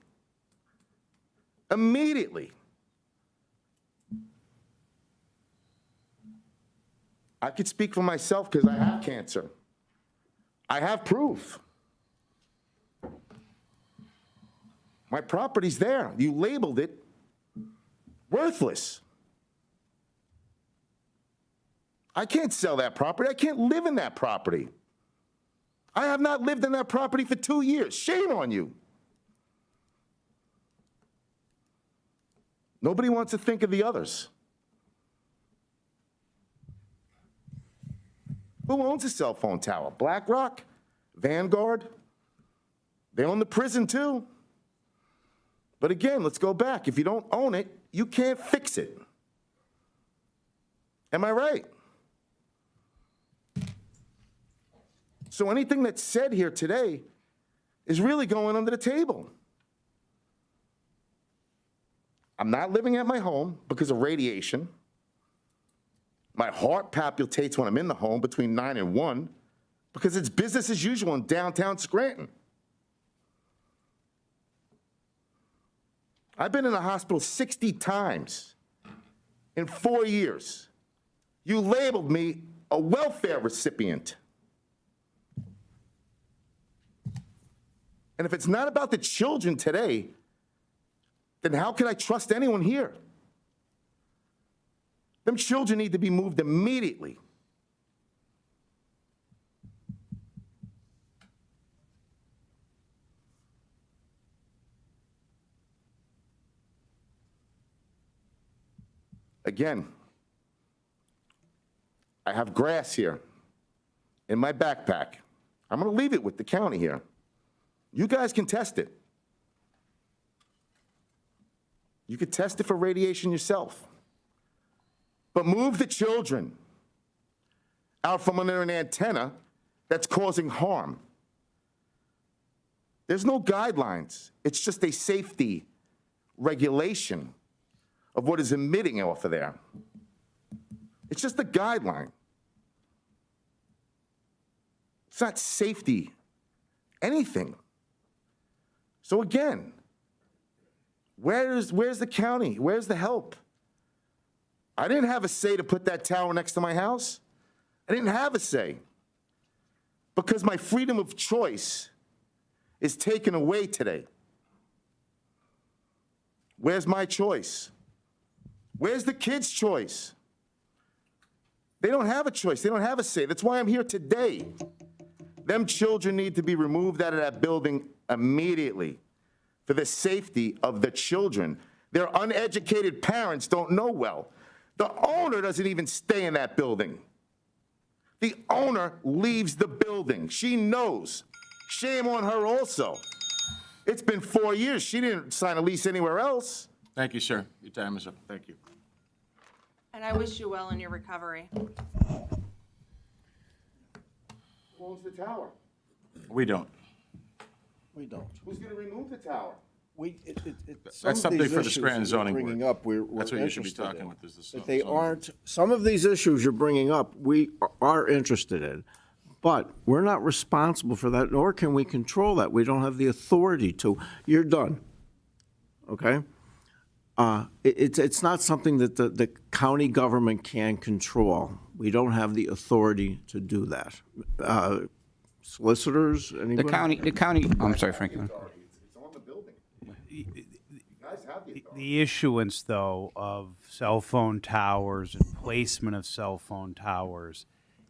Immediately. I could speak for myself because I have cancer. I have proof. My property's there. You labeled it worthless. I can't sell that property. I can't live in that property. I have not lived in that property for 2 years. Shame on you. Nobody wants to think of the others. Who owns a cell phone tower? BlackRock? Vanguard? They own the prison too. But again, let's go back. If you don't own it, you can't fix it. Am I right? So anything that's said here today is really going under the table. I'm not living at my home because of radiation. My heart palpitates when I'm in the home between 9 and 1 because it's business as usual in downtown Scranton. I've been in the hospital 60 times in 4 years. You labeled me a welfare recipient. And if it's not about the children today, then how can I trust anyone here? Them children need to be moved immediately. Again, I have grass here in my backpack. I'm going to leave it with the county here. You guys can test it. You could test it for radiation yourself. But move the children out from under an antenna that's causing harm. There's no guidelines. It's just a safety regulation of what is emitting off of there. It's just a guideline. It's not safety, anything. So again, where's the county? Where's the help? I didn't have a say to put that tower next to my house. I didn't have a say because my freedom of choice is taken away today. Where's my choice? Where's the kids' choice? They don't have a choice. They don't have a say. That's why I'm here today. Them children need to be removed out of that building immediately for the safety of the children. Their uneducated parents don't know well. The owner doesn't even stay in that building. The owner leaves the building. She knows. Shame on her also. It's been 4 years. She didn't sign a lease anywhere else. Thank you, sir. Your time is up. Thank you. And I wish you well in your recovery. Who owns the tower? We don't. We don't. Who's going to remove the tower? That's something for the Scranton zoning board. Bringing up, we're That's what you should be interested talking in. with, is the But they zoning. aren't, some of these issues you're bringing up, we are interested in. But we're not responsible for that, nor can we control that. We don't have the authority to. You're done. Okay? It's not something that the county government can control. We don't have the authority to do that. Solicitors, anybody? The county, I'm sorry, Frank. It's on the building. You guys have the authority. The issuance, though, of cell phone towers and placement of cell phone towers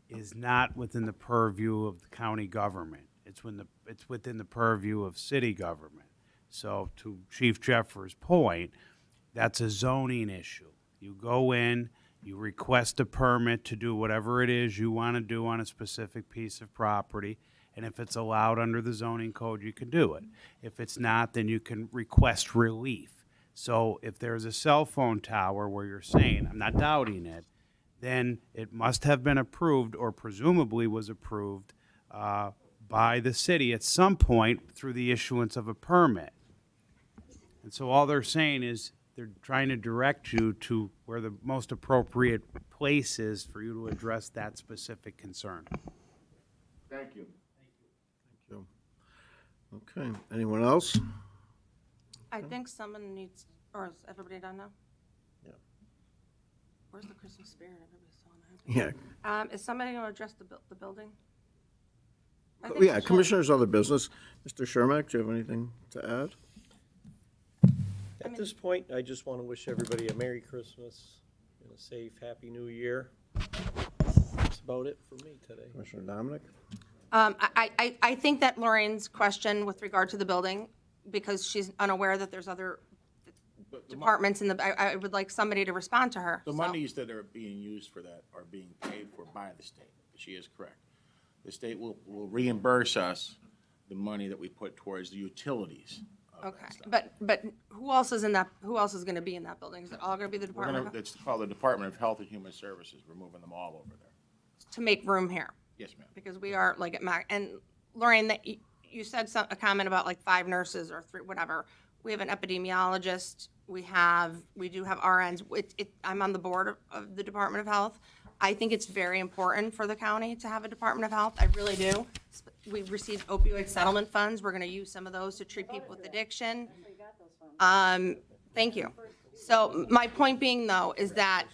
is not within the purview of the county government. It's within the purview of city government. So to Chief Jeffers' point, that's a zoning issue. You go in, you request a permit to do whatever it is you want to do on a specific piece of property, and if it's allowed under the zoning code, you can do it. If it's not, then you can request relief. So if there's a cell phone tower where you're saying, I'm not doubting it, then it must have been approved or presumably was approved by the city at some point through the issuance of a permit. And so all they're saying is they're trying to direct you to where the most appropriate place is for you to address that specific concern. Thank you. Okay, anyone else? I think someone needs, or is everybody done now? Yeah. Where's the Christmas spirit? Everybody's so Yeah. Is somebody going to address the building? I think Yeah, we should. Commissioners, other business. Mr. Chermak, do you have anything to add? At this point, I just want to wish everybody a Merry Christmas and a safe, Happy New Year. That's about it for me today. Commissioner Domenick? I think that Lorraine's question with regard to the building, because she's unaware that there's other departments in I would like somebody to respond to her. The so. monies that are being used for that are being paid for by the state. She is correct. The state will reimburse us the money that we put towards the utilities. Okay, but who else is in that, who else is gonna be in that building? Is it all gonna be the We're Department gonna, of, it's called the Department of Health and Human Services. We're moving them all over there. to make room here? Yes, ma'am. Because we are like at max, and Lorraine, that you said a comment about like 5 nurses or 3, whatever. We have an epidemiologist, we do have RNs. I'm on the board of the Department of Health. I think it's very important for the county to have a Department of Health, I really do. We've received opioid settlement funds, we're gonna use some of those to treat people with addiction. Thank you. So my point being though, is that,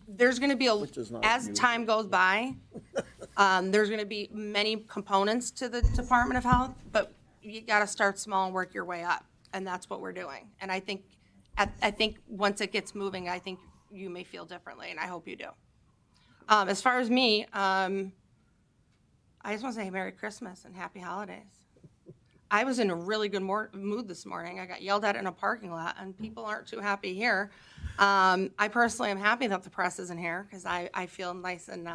there's gonna be, as time goes by, there's gonna be many components to the Department of Health, but you gotta start small and work your way up, and that's what we're doing. And I think once it gets moving, I think you may feel differently, and I hope you do. As far as me, I just wanna say Merry Christmas and Happy Holidays. I was in a really good mood this morning. I got yelled at in a parking lot, and people aren't too happy here. I personally am happy that the press isn't here, because I feel nice and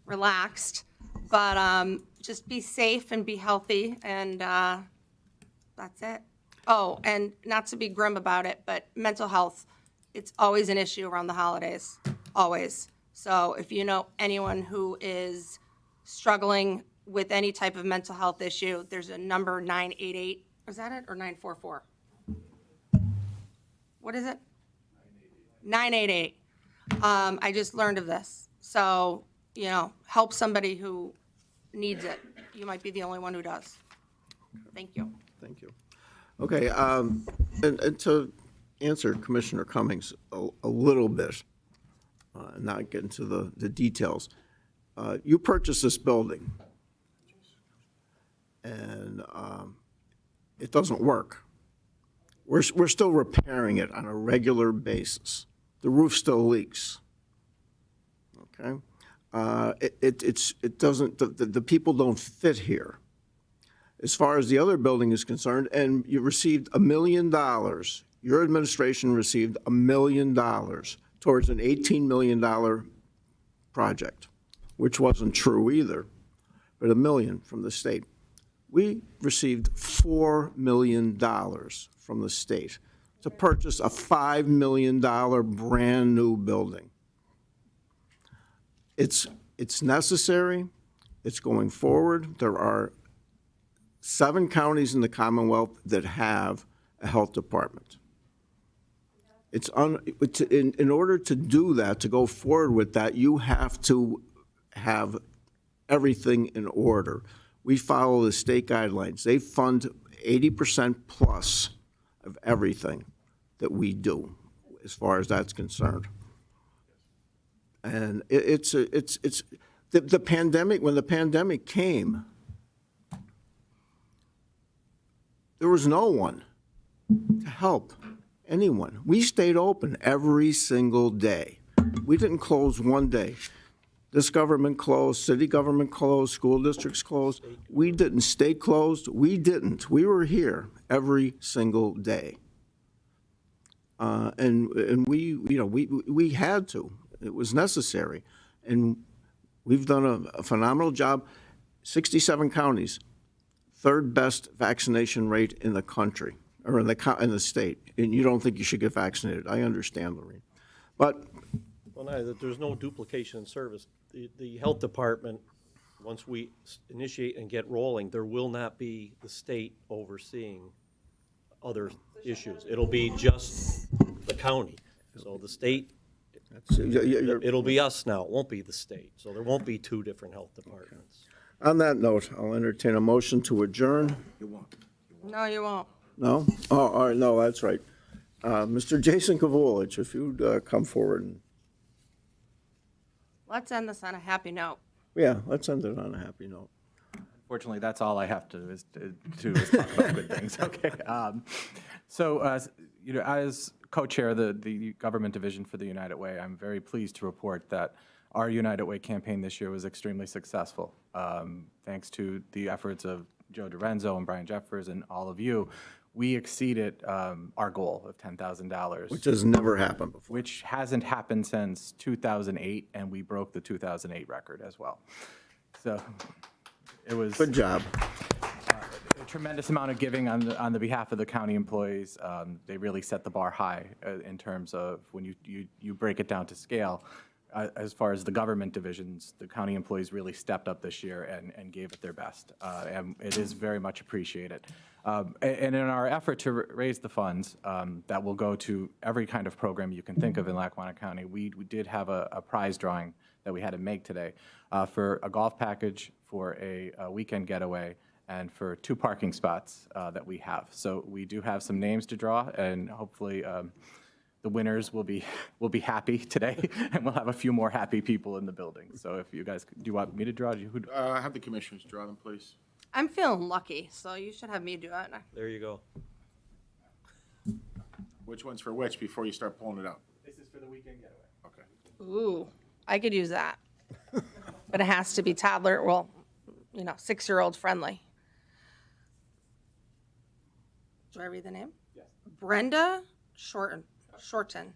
relaxed. But just be safe and be healthy, and that's it. Oh, and not to be grim about it, but mental health, it's always an issue around the holidays, always. So if you know anyone who is struggling with any type of mental health issue, there's a number 988, is that it, or 944? What is it? 988. I just learned of this. So, help somebody who needs it. You might be the only one who does. Thank you. Thank you. Okay, and to answer Commissioner Cummings a little bit, not get into the details, you purchased this building, and it doesn't work. We're still repairing it on a regular basis. The roof still leaks. Okay, it doesn't. The people don't fit here. As far as the other building is concerned, and you received $1 million. Your administration received $1 million towards an $18 million project, which wasn't true either, but $1 million from the state. We received $4 million from the state to purchase a $5 million brand-new building. It's necessary. It's going forward. There are 7 counties in the Commonwealth that have a health department. In order to do that, to go forward with that, you have to have everything in order. We follow the state guidelines. They fund 80% plus of everything that we do, as far as that's concerned. And the pandemic, when the pandemic came, there was no one to help anyone. We stayed open every single day. We didn't close one day. This government closed, city government closed, school districts closed. We didn't stay closed. We didn't. We were here every single day. And we had to. It was necessary. And we've done a phenomenal job. 67 counties. 3rd best vaccination rate in the country, or in the state. And you don't think you should get vaccinated. I understand, Lorraine. But Well, no, there's no duplication in service. The health department, once we initiate and get rolling, there will not be the state overseeing other issues. It'll be just the county. So the state, it'll be us now. It won't be the state. So there won't be 2 different health departments. on that note, I'll entertain a motion to adjourn. No, you won't. No? Oh, all right, no, that's right. Mr. Jason Kavulich, if you'd come forward. And Let's end this on a happy note. yeah, let's end it on a happy note. Fortunately, that's all I have to do is talk about good things. Okay. You know, as co-chair of the government division for the United Way, I'm very pleased to report that our United Way campaign this year was extremely successful. Thanks to the efforts of Joe DiRenzo and Brian Jeffers and all of you, we exceeded our goal of $10,000. Which has never happened before. Which hasn't happened since 2008, and we broke the 2008 record as well. So it was Good job. a tremendous amount of giving on the behalf of the county employees. They really set the bar high in terms of when you break it down to scale. As far as the government divisions, the county employees really stepped up this year and gave it their best. And it is very much appreciated. And in our effort to raise the funds that will go to every kind of program you can think of in Lackawanna County, we did have a prize drawing that we had to make today for a golf package, for a weekend getaway, and for 2 parking spots that we have. So we do have some names to draw, and hopefully the winners will be happy today, and we'll have a few more happy people in the building. So if you guys, do you want me to draw? Have the commissioners draw them, please. I'm feeling lucky, so you should have me do it. There you go. Which one's for which before you start pulling it out? This is for the weekend getaway. Okay. Ooh, I could use that. But it has to be toddler, well, 6-year-old friendly. Do I read the name? Yes. Brenda Shorten. Shorten.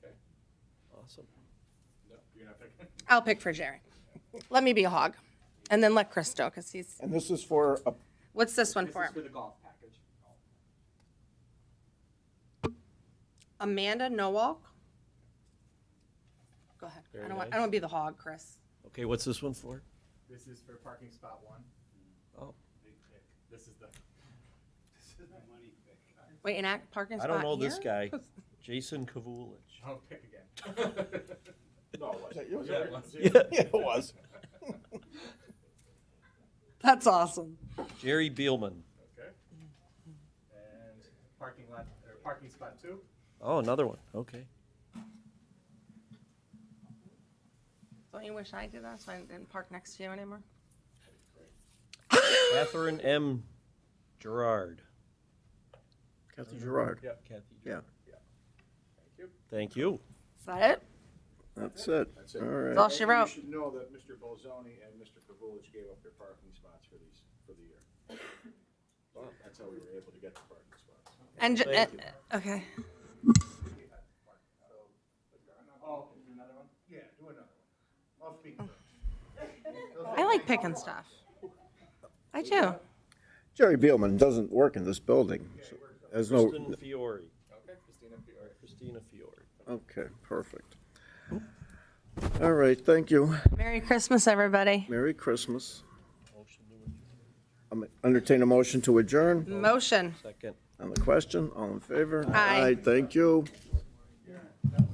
Okay. Awesome. No, you're not picking. I'll pick for Jerry. Let me be a hog. And then let Chris go, because he's, And this is for a what's this one for This is him? for the golf package. Amanda Nowalk? Go ahead. Very I don't want nice. to be the hog, Chris. Okay, what's this one for? This is for parking spot 1. Oh, This is the money pick. Wait, parking I spot don't know this here? guy. Jason Kavulich. Oh, pick again. No, it wasn't. Yeah, it was. Yeah, it was. That's awesome. Jerry Beelman. Okay. And parking lot, or parking spot 2. Oh, another one. Okay. Don't you wish I did that so I didn't park next to you anymore? Catherine M. Gerard. Kathy Gerard. Yep. Kathy. Yeah, Thank you. Is that it? that's it. All right. That's all she wrote. You should know that Mr. Bolzoni and Mr. Kavulich gave up their parking spots for the year. That's how we were able to get the parking spots. And, Thank you. okay. Oh, do another one? Yeah, do another one. I'll speak. I like picking stuff. I do. Jerry Beelman doesn't work in this building. So there's no. Kristen Fiore. Okay, Christina Fiore. Christina Fiore. Okay, perfect. All right, thank you. Merry Christmas, everybody. Merry Christmas. Motion to adjourn. Entertain a motion to adjourn Motion. Second. on the question. All in favor? Aye. Thank you. All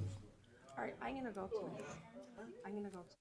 right, I'm gonna go too. I'm gonna go too.